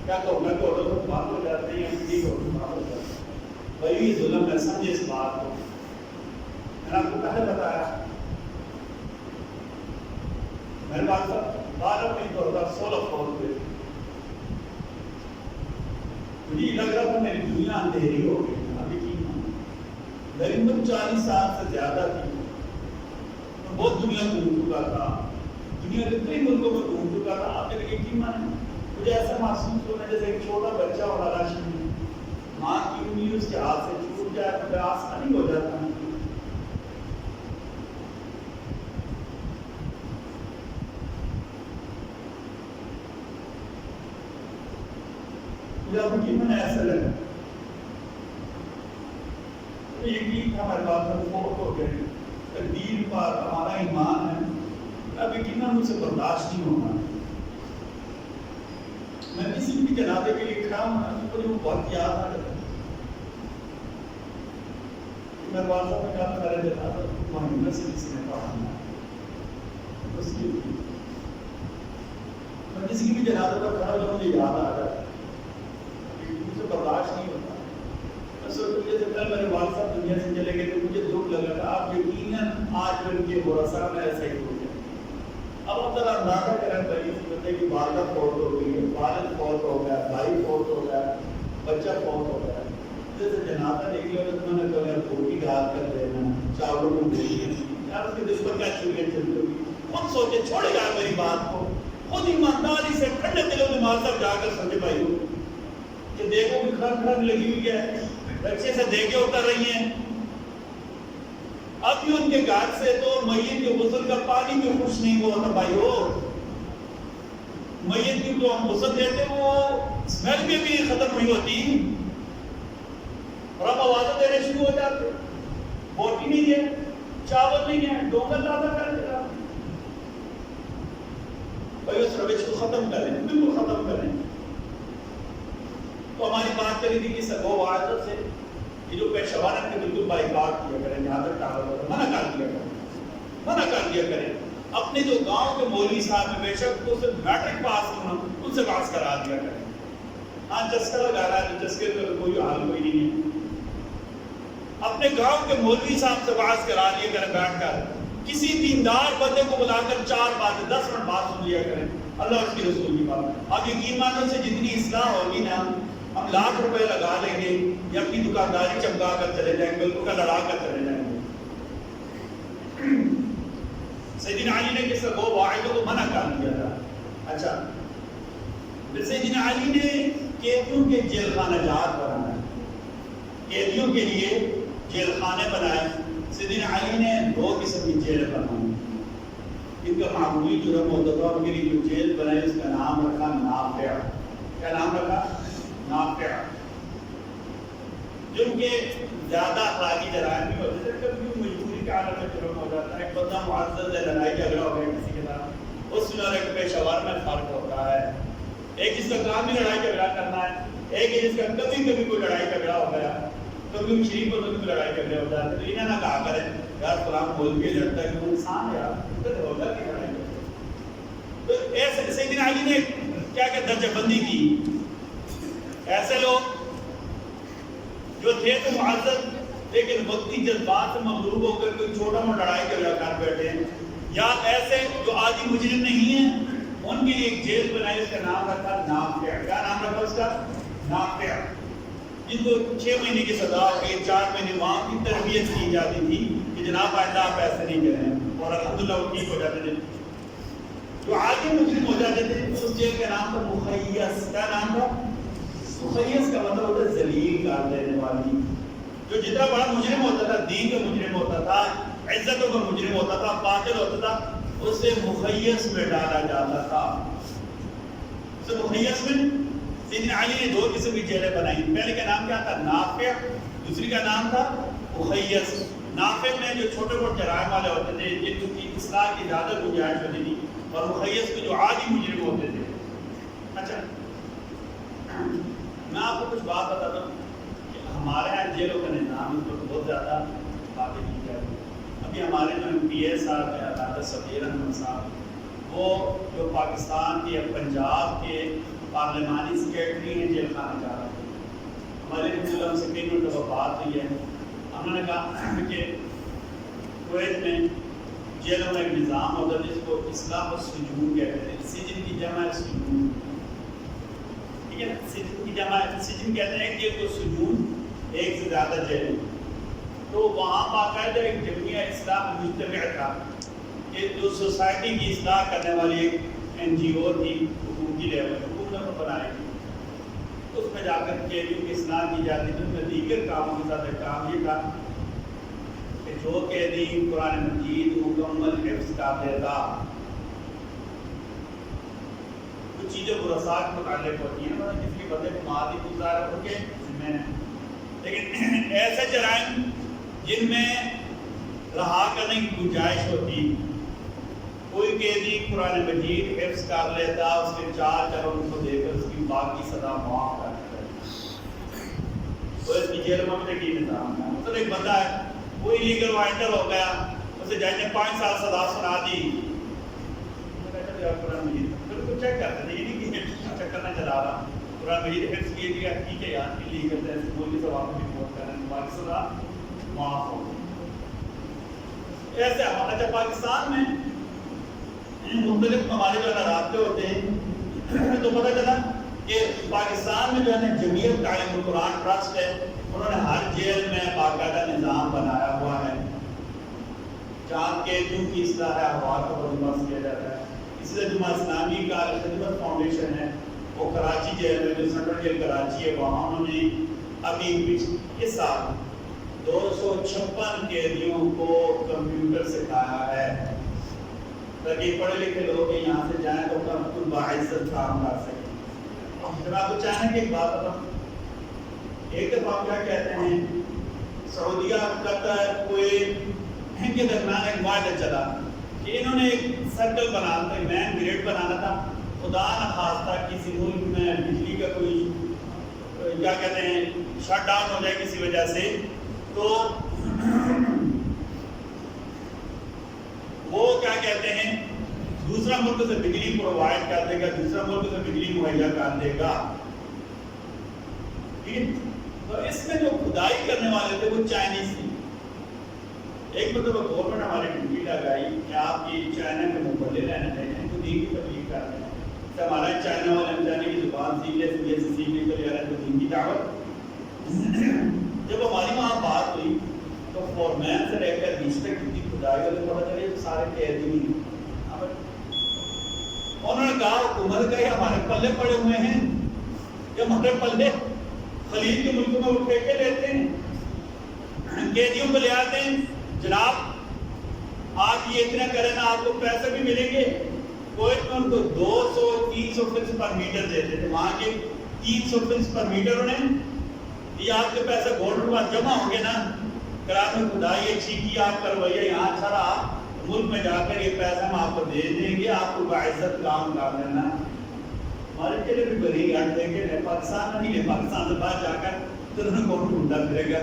کیا کہوں میں کہ تو بات ہو جاتے ہیں ٹھیک ہو جاتے ہیں بھائی یہ ظلم ہے سمجھے اس بات کو میں نے آپ کو پہلے بتایا میرے بات صاحب 12 مئی 2016 فوت ہوئے مجھے لگ رہا تھا میری دنیا اندھیری ہو گئی ابھی کی میری عمر 40 سال سے زیادہ تھی میں بہت دنیا گھوم چکا تھا دنیا کے کئی ملکوں میں گھوم چکا تھا آپ نے یقین مانے مجھے ایسا محسوس ہونا جیسے ایک چھوٹا بچہ اور راشن ماں کی انگلی اس کے ہاتھ سے چھوٹ جائے تو میرا آسانی ہو جاتا ہے مجھے اب یقین میں ایسا لگا یقین تھا ہمارے بات میں فوت ہو گئے تقدیر پر ہمارا ایمان ہے اب یقین مجھ سے برداشت نہیں ہونا میں کسی بھی جنازے کے لیے کھڑا ہوں مجھے وہ بہت یاد آ جاتا ہے میں والدہ میں کہا میرے جنازہ مہینہ سے کسی نے پڑھانا بس یہ میں کسی بھی جنازے پر کھڑا ہوں مجھے یاد آ جاتا ہے مجھے برداشت نہیں ہوتا میں سوچ رہا جب کل میرے والد صاحب دنیا سے چلے گئے تو مجھے دکھ لگا تھا آپ یقیناً آج میں ان کے ورثہ میں ایسا ہی ہو گیا اب آپ ذرا اندازہ کریں بھائی بندے کی والدہ فوت ہو گئی ہے والد فوت ہو گیا بھائی فوت ہو گیا بچہ فوت ہو گیا جیسے جنازہ نکلے تو میں نے کہا روٹی گھال کر دینا چاولوں کو دینا یار اس کے دل پر کیا چوریاں چلتی ہوگی خود سوچے چھوڑے گا میری بات کو خود ایمانداری سے ٹھنڈے دلوں میں مال صاحب جا کر سمجھے بھائی کہ دیکھو بھی کھڑ کھڑ لگی ہوئی ہے بچے سے دیکھے اتر رہی ہیں اب بھی ان کے گھر سے تو میت کے غسل کا پانی بھی خوش نہیں ہوا تھا بھائی ہو میت کی جو ہم غسل دیتے وہ اسمیل میں بھی ختم نہیں ہوتی اور اب آوازیں دینے شروع ہو جاتے بوٹی نہیں ہے چاول نہیں ہے ڈونگل تازہ کر دے گا بھائی اس روش کو ختم کریں بالکل ختم کریں تو ہماری بات کری تھی کہ سگو واحد سے یہ جو پیشوارت کے بالکل بائیکاٹ کیا کریں جہاں تک ٹاور منع کر دیا کریں منع کر دیا کریں اپنے جو گاؤں کے مولوی صاحب میں بے شک تو صرف میٹرک پاس ہونا ان سے پاس کرا دیا کریں ہاں چسکا لگا رہا ہے چسکے کا کوئی حال کوئی نہیں ہے اپنے گاؤں کے مولوی صاحب سے باز کرا لیا کریں بیٹھ کر کسی دیندار بندے کو بلا کر 4 باتیں 10 منٹ بات سن لیا کریں اللہ اس کی رسول کی بات اب یقین مانو سے جتنی اصلاح ہوگی نا ہم لاکھ روپے لگا لیں گے یا اپنی دکانداری چمکا کر چلے جائیں گے بالکل کا لڑا کر چلے جائیں گے سیدنا علی نے کس کو واحدوں کو منع کر دیا تھا اچھا پھر سیدنا علی نے قیدیوں کے جیل خانہ جات بنایا قیدیوں کے لیے جیل خانے بنائے سیدنا علی نے 2 قسم کی جیل بنائی ان کا معمولی جرم ہوتا تھا ان کے لیے جو جیل بنائی اس کا نام رکھا نافع کیا نام رکھا نافع جن کے زیادہ اخلاقی جرائم نہیں ہوتے تھے کبھی مجبوری کے حالت میں جرم ہو جاتا ہے ایک بندہ معزز ہے لڑائی جھگڑا ہو گیا کسی کے ساتھ اس میں اور ایک پیشہ ور میں فرق ہوتا ہے ایک جس کا کام بھی لڑائی جھگڑا کرنا ہے ایک جس کا کبھی کبھی کوئی لڑائی جھگڑا ہو گیا کبھی شریف ہوتا کبھی لڑائی جھگڑے ہو جاتے تو انہیں نہ کہا کریں یار فلان بول کے لڑتا ہے کہ وہ انسان ہے یار ہوگا کہ لڑائی تو ایسے سیدنا علی نے کیا کہ درجہ بندی کی ایسے لوگ جو تھے تو معزز لیکن وقتی جذبات سے مغلوب ہو کر کوئی چھوٹا موٹا لڑائی جھگڑا کر بیٹھے ہیں یا ایسے جو عادی مجرم نہیں ہیں ان کے لیے ایک جیل بنائی اس کا نام رکھا نافع کیا نام رکھا اس کا نافع جن کو 6 مہینے کی سزا ہو گئی 4 مہینے وہاں کی تربیت کی جاتی تھی کہ جناب آئندہ آپ ایسے نہیں کریں اور الحمدللہ وہ ٹھیک ہو جاتے تھے جو عادی مجرم ہو جاتے تھے اس جیل کا نام تھا مخیص کیا نام تھا مخیص کا مطلب ہوتا ہے ذلیل کر دینے والی جو جتنا بڑا مجرم ہوتا تھا دین کا مجرم ہوتا تھا عزتوں کا مجرم ہوتا تھا باطل ہوتا تھا اسے مخیص میں ڈالا جاتا تھا اسے مخیص میں سیدنا علی نے 2 قسم کی جیلیں بنائی پہلے کا نام کیا تھا نافع دوسری کا نام تھا مخیص نافع میں جو چھوٹے موٹے جرائم والے ہوتے تھے جن کی اصلاح کی زیادہ گنجائش ہوتی تھی اور مخیص میں جو عادی مجرم ہوتے تھے اچھا میں آپ کو کچھ بات بتاتا ہوں کہ ہمارے یہاں جیلوں کا نظام اس پر بہت زیادہ باتیں کی جاتی ابھی ہمارے جو پی اے صاحب ہے علامہ صدیر احمد صاحب، وہ جو پاکستان کے پنجاب کے پارلیمانی سیکرٹری ہیں، جیل خانہ جا رہے ہیں۔ ہمارے رسول سے کئی مرتبہ بات ہوئی ہے، انہوں نے کہا کہ کویت میں جیلوں میں ایک نظام ہوتا ہے جس کو اصلاح السجون کہتے ہیں، سجن کی جمع ہے سجون، ٹھیک ہے نا، سجن کی جمع ہے، سجن کہتے ہیں کہ ایک تو سجون ایک سے زیادہ جیل، تو وہاں باقاعدہ ایک جمعیہ اصلاح مجتمع تھا کہ جو سوسائٹی کی اصلاح کرنے والی ایک این جی او تھی، حکومتی لیول حکومت کو بنائی تھی، اس میں جا کر قیدیوں کی اصلاح کی جاتی تھی۔ اس میں دیگر کاموں کے ساتھ ایک کام یہ تھا کہ جو قیدی قرآن مجید مکمل حفظ کر لیتا، کچھ چیزیں برسا کے متعلق ہوتی ہیں، مطلب کسی بندے کو مار دی گزارا ان کے ذمہ ہے، لیکن ایسے جرائم جن میں رہا کرنے کی گنجائش ہوتی، کوئی قیدی قرآن مجید حفظ کر لیتا، اس کے 4 چرن کو دے کر اس کی باقی سزا معاف کر دیتا، تو اس کی جیل میں بھی نظام ہے۔ مطلب ایک بندہ ہے، وہ ایلیگل وائنڈر ہو گیا، اسے جج نے 5 سال سزا سنا دی، قرآن مجید بالکل چیک کرتے تھے، یہ نہیں کہ چکر نہ چلا رہا، قرآن مجید حفظ کیے دیا، ٹھیک ہے یار ایلیگل ہے، بولی سے واپس رپورٹ کریں، باقی سزا معاف ہو۔ ایسے ہمارا پاکستان میں مختلف ہمارے جو ہے رابطے ہوتے ہیں، تو پتہ چلا کہ پاکستان میں جو ہے نا جمعیت تعلیم القرآن ٹرسٹ ہے، انہوں نے ہر جیل میں باقاعدہ نظام بنایا ہوا ہے، جہاں قیدیوں کی اصلاح احوال کا بندوبست کیا جاتا ہے۔ اسی طرح جماعت اسلامی کا خدمت فاؤنڈیشن ہے، وہ کراچی جیل میں جو سینٹرل جیل کراچی ہے، وہاں انہوں نے ابھی اس سال 256 قیدیوں کو کمپیوٹر سکھایا ہے تاکہ پڑھے لکھے لوگ یہاں سے جائیں تو اپنا باعزت کام کر سکیں۔ جناب کو چاہنے کی ایک بات بتاؤں، ایک دفعہ کیا کہتے ہیں سعودیہ قطر کویت کے درمیان ایک معاہدہ چلا کہ انہوں نے ایک سرکل بنانا تھا، مین گریڈ بنانا تھا، خدا نخواستہ کسی ملک میں بجلی کا کوئی کیا کہتے ہیں شٹ ڈاؤن ہو جائے کسی وجہ سے، تو وہ کیا کہتے ہیں دوسرا ملک سے بجلی پرووائڈ کر دے گا، دوسرا ملک سے بجلی مہیا کر دے گا، ٹھیک ہے۔ تو اس میں جو کھدائی کرنے والے تھے وہ چائنیز تھے۔ ایک مرتبہ گورنمنٹ ہماری ڈیوٹی لگائی کہ آپ کی چائنا کے مقابلے رہنے چاہیے، ان کو دین کی تبلیغ کر رہے ہیں، تو ہمارا چائنا والے ہم چاہنے کی زبان سیکھ لے، سیکھ لے کر یار دین کی دعوت۔ جب ہماری وہاں بات ہوئی تو فورمین سے لے کر نیچے تک کتنی کھدائی ہوئی، پتہ چلے سارے قیدی نہیں۔ انہوں نے کہا حکومت کا ہمارے پلے پڑے ہوئے ہیں کہ ہمارے پلے خلیج کے ملکوں میں اٹھے کے لیتے ہیں، قیدیوں کو لے آتے ہیں، جناب آپ یہ اتنا کریں نا آپ کو پیسے بھی ملیں گے۔ کویت میں ان کو 200-300 فلس پر میٹر دیتے تھے، وہاں کے 300 فلس پر میٹر انہیں یہ آپ کے پیسے گولڈ کے بعد جمع ہوں گے نا، کرام میں خدائی اچھی کی آپ کروائیے، یہاں سر آپ ملک میں جا کر یہ پیسہ ہم آپ کو دے دیں گے، آپ کو باعزت کام کر لینا۔ ہمارے کے لیے بھی بڑی گاڑ دیں گے، پاکستان میں نہیں ہے، پاکستان سے باہر جا کر تو انہوں نے کون ڈھونڈا پھرے گا۔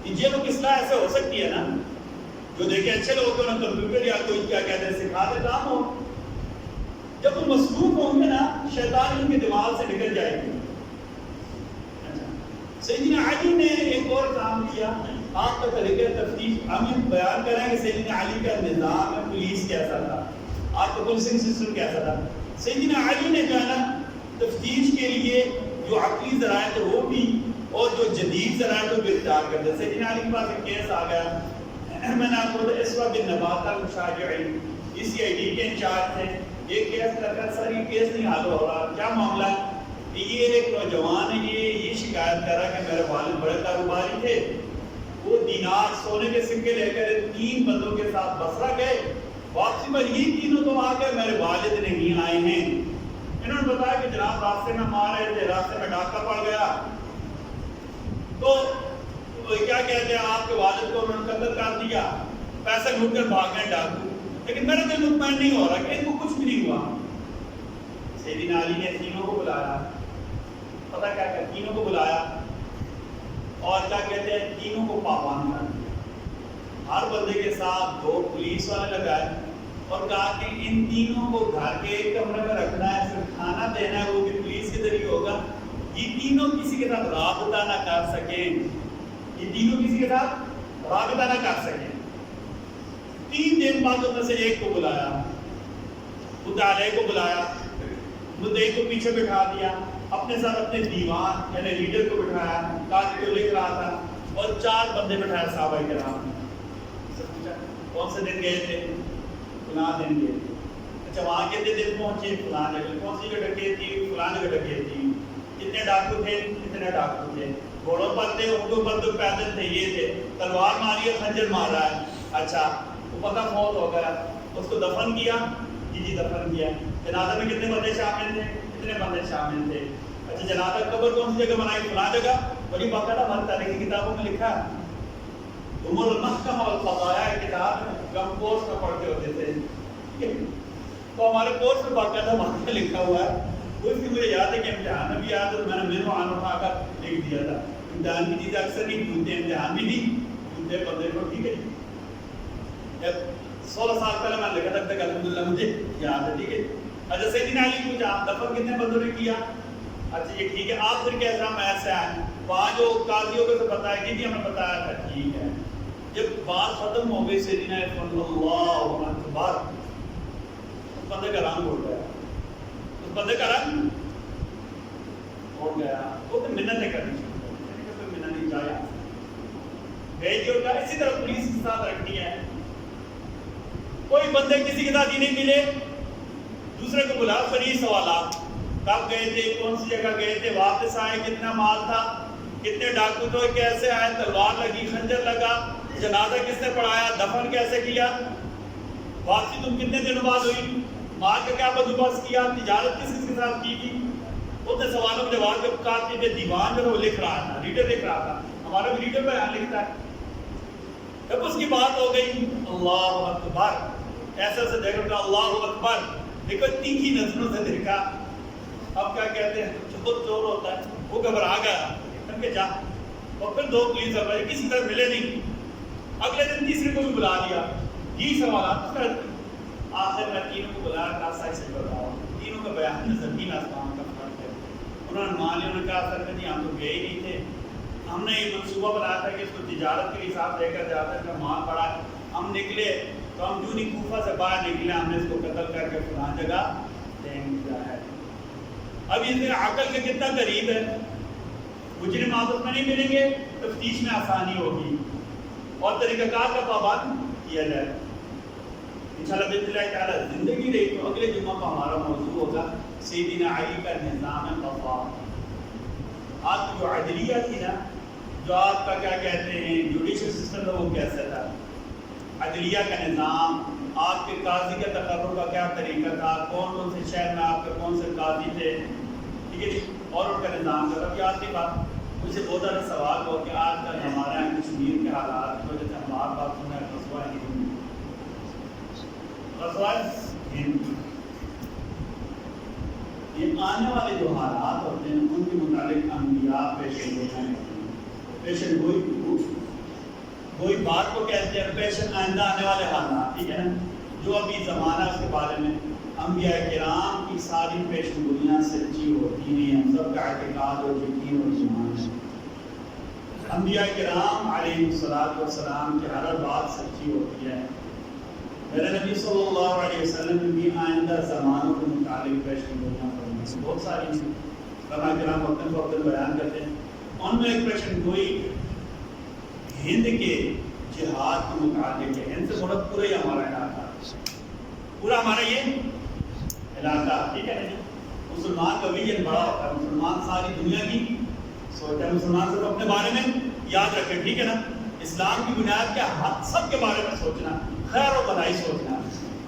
یہ لوگ اصلاح ایسے ہو سکتی ہے نا، جو دیکھیں اچھے لوگ انہیں کمپیوٹر یا کوئی کیا کہتے ہیں سکھا دے کام ہو، جب وہ مصروف ہوں گے نا شیطان ان کے دماغ سے نکل جائے گی۔ سیدنا علی نے ایک اور کام کیا، آپ کا طریقہ تفتیش ہم بیان کریں کہ سیدنا علی کا نظام پولیس کیسا تھا، آپ کا پولیسنگ سسٹم کیسا تھا۔ سیدنا علی نے جو ہے نا تفتیش کے لیے جو عقلی ذرائع تھے وہ بھی اور جو جدید ذرائع کو بھی اختیار کرتے۔ سیدنا علی کے پاس ایک کیس آ گیا، میں نے آپ کو اسوا بن نبات المشاجعی اسی آئی ڈی کے انچارج تھے، یہ کیس لگا سر یہ کیس نہیں حل ہو رہا، کیا معاملہ ہے؟ یہ ایک نوجوان ہے، یہ شکایت کر رہا کہ میرے والد بڑے کاروباری تھے، وہ دینار سونے کے سکے لے کر 3 بندوں کے ساتھ بصرہ گئے، واپسی پر یہ تینوں تو آ گئے، میرے والد نہیں آئے ہیں۔ انہوں نے بتایا کہ جناب راستے میں مار رہے تھے، راستے میں ڈاکہ پڑ گیا، تو کیا کہتے ہیں آپ کے والد کو انہوں نے قتل کر دیا، پیسے لوٹ کر بھاگ گئے ڈاکو، لیکن میرا دل مطمئن نہیں ہو رہا کہ ان کو کچھ بھی نہیں ہوا۔ سیدنا علی نے تینوں کو بلایا، پتہ کیا کہ تینوں کو بلایا اور کیا کہتے ہیں تینوں کو پابند کر دیا، ہر بندے کے ساتھ 2 پولیس والے لگائے اور کہا کہ ان تینوں کو گھر کے ایک کمرے میں رکھنا ہے، پھر کھانا دینا ہے وہ بھی پولیس کے ذریعے ہوگا، یہ تینوں کسی کے ساتھ رابطہ نہ کر سکیں، یہ تینوں کسی کے ساتھ رابطہ نہ کر سکیں۔ 3 دن بعد ان میں سے ایک کو بلایا، مدعی کو بلایا، مدعی کو پیچھے بٹھا دیا، اپنے ساتھ اپنے دیوان یعنی لیڈر کو بٹھایا، کاغذ کو لکھ رہا تھا، اور 4 بندے بٹھائے صحابہ کرام۔ کون سے دن گئے تھے؟ فلاں دن گئے تھے۔ اچھا وہاں کتنے دن پہنچے؟ فلاں جگہ۔ کون سی جگہ ڈکیتی؟ فلاں جگہ ڈکیتی۔ کتنے ڈاکو تھے؟ کتنے ڈاکو تھے؟ گھوڑوں پر تھے، ان کے اوپر تو پیدل تھے، یہ تھے، تلوار ماری ہے، خنجر مارا ہے۔ اچھا وہ پتہ فوت ہو گیا، اس کو دفن کیا؟ جی دفن کیا۔ جنازہ میں کتنے بندے شامل تھے؟ کتنے بندے شامل تھے؟ اچھا جنازہ قبر کون سی جگہ بنائی؟ فلاں جگہ۔ بڑی باقاعدہ ہماری تاریخی کتابوں میں لکھا ہے، امور المحکمہ والقضایا کتاب میں ہم کورس میں پڑھتے ہوتے تھے، تو ہمارے کورس میں باقاعدہ وہاں پہ لکھا ہوا ہے۔ وہ اس کی مجھے یاد ہے کہ امتحان میں بھی یاد ہے، میں نے مینو آن اٹھا کر لکھ دیا تھا۔ امتحان کی چیزیں اکثر نہیں پوچھتے، امتحان بھی نہیں پوچھتے بندے کو، ٹھیک ہے جی۔ جب 16 سال پہلے میں لکھا تک الحمدللہ مجھے یاد ہے، ٹھیک ہے۔ اچھا سیدنا علی پوچھا دفن کتنے بندوں نے کیا؟ اچھا یہ ٹھیک ہے، آپ پھر کیسا میتھ سے آئے؟ وہاں جو قاضیوں کو تو بتایا کہ ہمیں بتایا تھا، ٹھیک ہے۔ جب بات ختم ہو گئی سیدنا اللہ اکبر، اس بندے کا رنگ اڑ گیا، اس بندے کا رنگ اڑ گیا، وہ تو منتیں کرنی شروع کر دی، کوئی منت نہیں چاہیا بھیج اور کہا اسی طرح پولیس کے ساتھ رکھنی ہے، کوئی بندے کسی کے ساتھ ہی نہیں ملے، دوسرے کو بلا فری سوالات، کب گئے تھے، کون سی جگہ گئے تھے، واپس آئے، کتنا مال تھا، کتنے ڈاکو تھے، کیسے آئے، تلوار لگی، خنجر لگا، جنازہ کس نے پڑھایا، دفن کیسے کیا، واپسی تم کتنے دنوں بعد ہوئی، مال کا کیا بندوبست کیا، تجارت کس کس کے ساتھ کی تھی، اتنے سوالوں کے جواب جب کاتب دیوان جو وہ لکھ رہا تھا، لیڈر لکھ رہا تھا، ہمارا بھی لیڈر بیان لکھتا ہے۔ جب اس کی بات ہو گئی اللہ اکبر، ایسے ایسے دیکھ رہا اللہ اکبر، دیکھو تیکھی نظروں سے دیکھا، اب کیا کہتے ہیں چور چور ہوتا ہے، وہ گھبرا گیا کہ جا، اور پھر 2 پولیس والے کسی طرح ملے نہیں، اگلے دن تیسرے کو بھی بلا لیا، یہ سوالات کر آخر میں تینوں کو بلایا، کہا صحیح سے بتاؤ، تینوں کا بیان زمین آسمان کا فرق ہے۔ انہوں نے مان لیا، انہوں نے کہا سر نہیں ہم تو گئے ہی نہیں تھے، ہم نے یہ منصوبہ بنایا تھا کہ اس کو تجارت کے حساب دے کر جاتا ہے، اس کا مال پڑا ہے، ہم نکلے تو ہم جو نہیں کوفہ سے باہر نکلے، ہم نے اس کو قتل کر کے فلاں جگہ پھینک دیا ہے۔ اب اس دن عقل کے کتنا قریب ہے، مجرم آپس میں نہیں ملیں گے، تفتیش میں آسانی ہوگی اور طریقہ کار کا پابند کیا جائے۔ انشاءاللہ باذن اللہ تعالیٰ زندگی رہی تو اگلے جمعہ کا ہمارا موضوع ہوگا سیدنا علی کا نظام قضاء۔ آپ کی جو عدلیہ تھی نا، جو آپ کا کیا کہتے ہیں جوڈیشل سسٹم تھا، وہ کیسا تھا، عدلیہ کا نظام، آپ کے قاضی کے تقرر کا کیا طریقہ تھا، کون کون سے شہر میں آپ کے کون سے قاضی تھے، ٹھیک ہے جی، اور ان کا نظام کا اب آج کی بات مجھ سے بہت زیادہ سوال ہو کہ آج کل ہمارے یہاں کشمیر کے حالات کی وجہ سے ہم بار بار سن رہے ہیں غزوہ ہند، غزوہ ہند، یہ آنے والے جو حالات ہوتے ہیں ان کے متعلق انبیاء پیشن گوئی بات کو کہتے ہیں، پیشن آئندہ آنے والے حالات، ٹھیک ہے نا، جو ابھی زمانہ اس کے بارے میں انبیاء کرام کی ساری پیشن گوئیاں سچی ہوتی نہیں، ہم سب کا اعتقاد اور یقین اور ایمان ہے، انبیاء کرام علیہ الصلوۃ والسلام کی ہر بات سچی ہوتی ہے۔ میرے نبی صلی اللہ علیہ وسلم نے بھی آئندہ زمانوں کے متعلق پیشن گوئیاں فرمائی، بہت ساری علماء کرام وقتاً فوقتاً بیان کرتے ہیں، ان میں ایک پیشن گوئی ہند کے جہاد کے متعلق ہے۔ ہند سے مراد پورا ہی ہمارا علاقہ، پورا ہمارا یہ علاقہ، ٹھیک ہے نا جی۔ مسلمان کا ویژن بڑا ہوتا ہے، مسلمان ساری دنیا کی سوچتا ہے، مسلمان صرف اپنے بارے میں یاد رکھے، ٹھیک ہے نا۔ اسلام کی بنیاد کیا؟ سب کے بارے میں سوچنا، خیر اور بھلائی سوچنا۔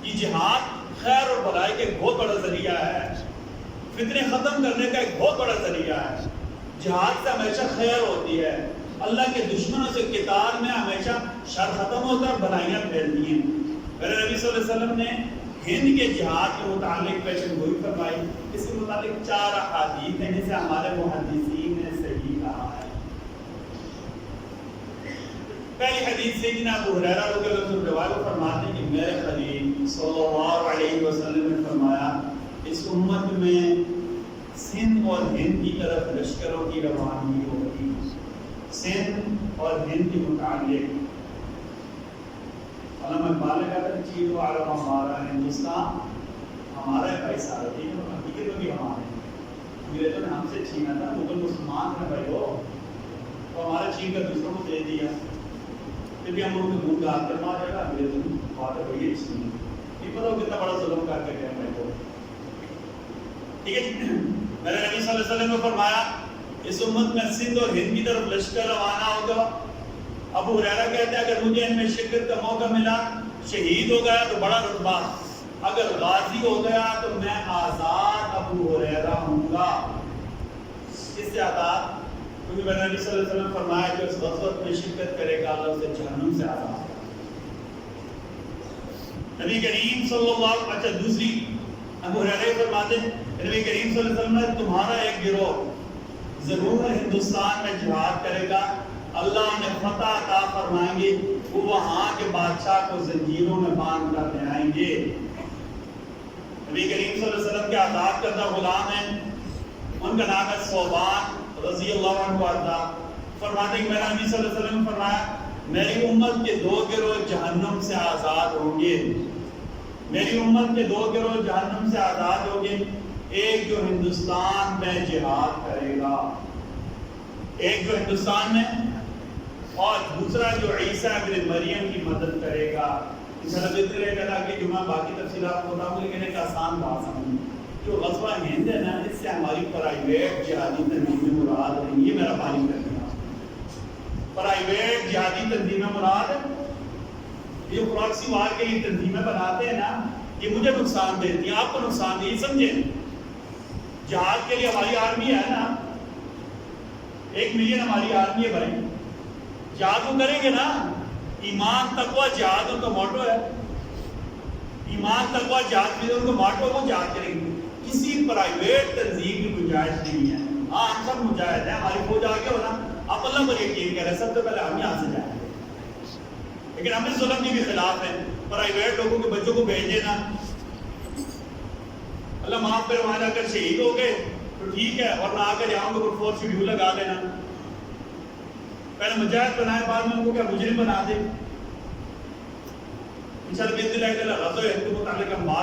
یہ جہاد خیر اور بھلائی کا ایک بہت بڑا ذریعہ ہے، فتنے ختم کرنے کا ایک بہت بڑا ذریعہ ہے۔ جہاد سے ہمیشہ خیر ہوتی ہے، اللہ کے دشمنوں سے قتال میں ہمیشہ شر ختم ہوتا ہے اور بھلائیاں پھیلتی ہیں۔ میرے نبی صلی اللہ علیہ وسلم نے ہند کے جہاد کے متعلق پیشن گوئی فرمائی، اس کے متعلق 4 احادیث ہیں جسے ہمارے محدثین نے صحیح کہا ہے۔ پہلی حدیث سیدنا ابو ہریرہ رضی اللہ عنہ روایت فرماتے ہیں کہ میرے خلیل صلی اللہ علیہ وسلم نے فرمایا اس امت میں سندھ اور ہند کی طرف لشکروں کی روانگی ہوگی. سندھ اور ہند کے متعلق علامہ اقبال نے کہا تھا چیز و عالم ہمارا ہندوستان ہمارا ہے بھائی سارا ٹھیک ہے حقیقت میں بھی ہمارے انگریزوں نے ہم سے چھینا تھا مغل مسلمان ہیں بھائی ہو تو ہمارا چھین کر دوسروں کو دے دیا پھر بھی ہم ان کو منہ گاہ کر مار جائے گا انگریزوں نے بات ہے بھائی چھین نہیں پتا ہو کتنا بڑا ظلم کر کے گئے بھائی کو. ٹھیک ہے میرے نبی صلی اللہ علیہ وسلم نے فرمایا اس امت میں سندھ اور ہند کی طرف لشکر روانہ ہوگا. ابو ہریرہ کہتے ہیں اگر مجھے ان میں شرکت کا موقع ملا شہید ہو گیا تو بڑا رتبہ, اگر غازی ہو گیا تو میں آزاد ابو ہریرہ ہوں گا. اس سے آزاد کیونکہ میرے نبی صلی اللہ علیہ وسلم فرمایا کہ اس غزوت میں شرکت کرے گا اللہ اسے جہنم سے آزاد کرے گا. نبی کریم صلی اللہ علیہ وسلم اچھا دوسری ابو ہریرہ فرماتے ہیں نبی کریم صلی اللہ علیہ وسلم نے تمہارا ایک گروہ ضرور ہندوستان میں جہاد کرے گا, اللہ نے فتح عطا فرمائیں گے, وہ وہاں کے بادشاہ کو زنجیروں میں باندھ کر لے آئیں گے. نبی کریم صلی اللہ علیہ وسلم کے آزاد کردہ غلام ہیں, ان کا نام ہے صوبان رضی اللہ عنہ وارضا. فرماتے ہیں کہ میرا نبی صلی اللہ علیہ وسلم فرمایا میری امت کے دو گروہ جہنم سے آزاد ہوں گے, میری امت کے دو گروہ جہنم سے آزاد ہوں گے, ایک جو ہندوستان میں جہاد کرے گا, ایک جو ہندوستان میں, اور دوسرا جو عیسیٰ ابن مریم کی مدد کرے گا. اس طرح بہتر ہے کہ کہ جمعہ باقی تفصیلات کو بتاؤں لیکن ایک آسان بات سمجھیں جو غزوہ ہند ہے نا اس سے ہماری پرائیویٹ جہادی تنظیمیں مراد ہیں. یہ میرا پانی کر دیا پرائیویٹ جہادی تنظیمیں مراد ہے. یہ پراکسی وار کے یہ تنظیمیں بناتے ہیں نا یہ مجھے نقصان دیتی ہیں آپ کو نقصان دی سمجھیں. جہاد کے لیے ہماری آرمی ہے نا 1 ملین ہماری آرمی ہے بھائی, جہاد وہ کریں گے نا. ایمان تقوی جہاد ان کا موٹو ہے, ایمان تقوی جہاد میں ان کا موٹو وہ جہاد کریں گے. کسی پرائیویٹ تنظیم کی گنجائش نہیں ہے. ہاں ہم سب مجاہد ہیں, ہماری فوج آگے ہونا آپ اللہ پر یقین کریں سب سے پہلے ہم یہاں سے جائیں گے, لیکن ہم اس ظلم کے بھی خلاف ہیں. پرائیویٹ لوگوں کے بچوں کو بھیج دینا اللہ معاف کرے وہاں جا کر شہید ہو گئے تو ٹھیک ہے, اور نہ آ کر یہاں کو 4 شیڈیول لگا دینا. پہلے مجاہد بنائے بعد میں ان کو کیا مجرم بنا دے. انشاءاللہ باذن اللہ غزوہ ہند کے متعلق ہم بات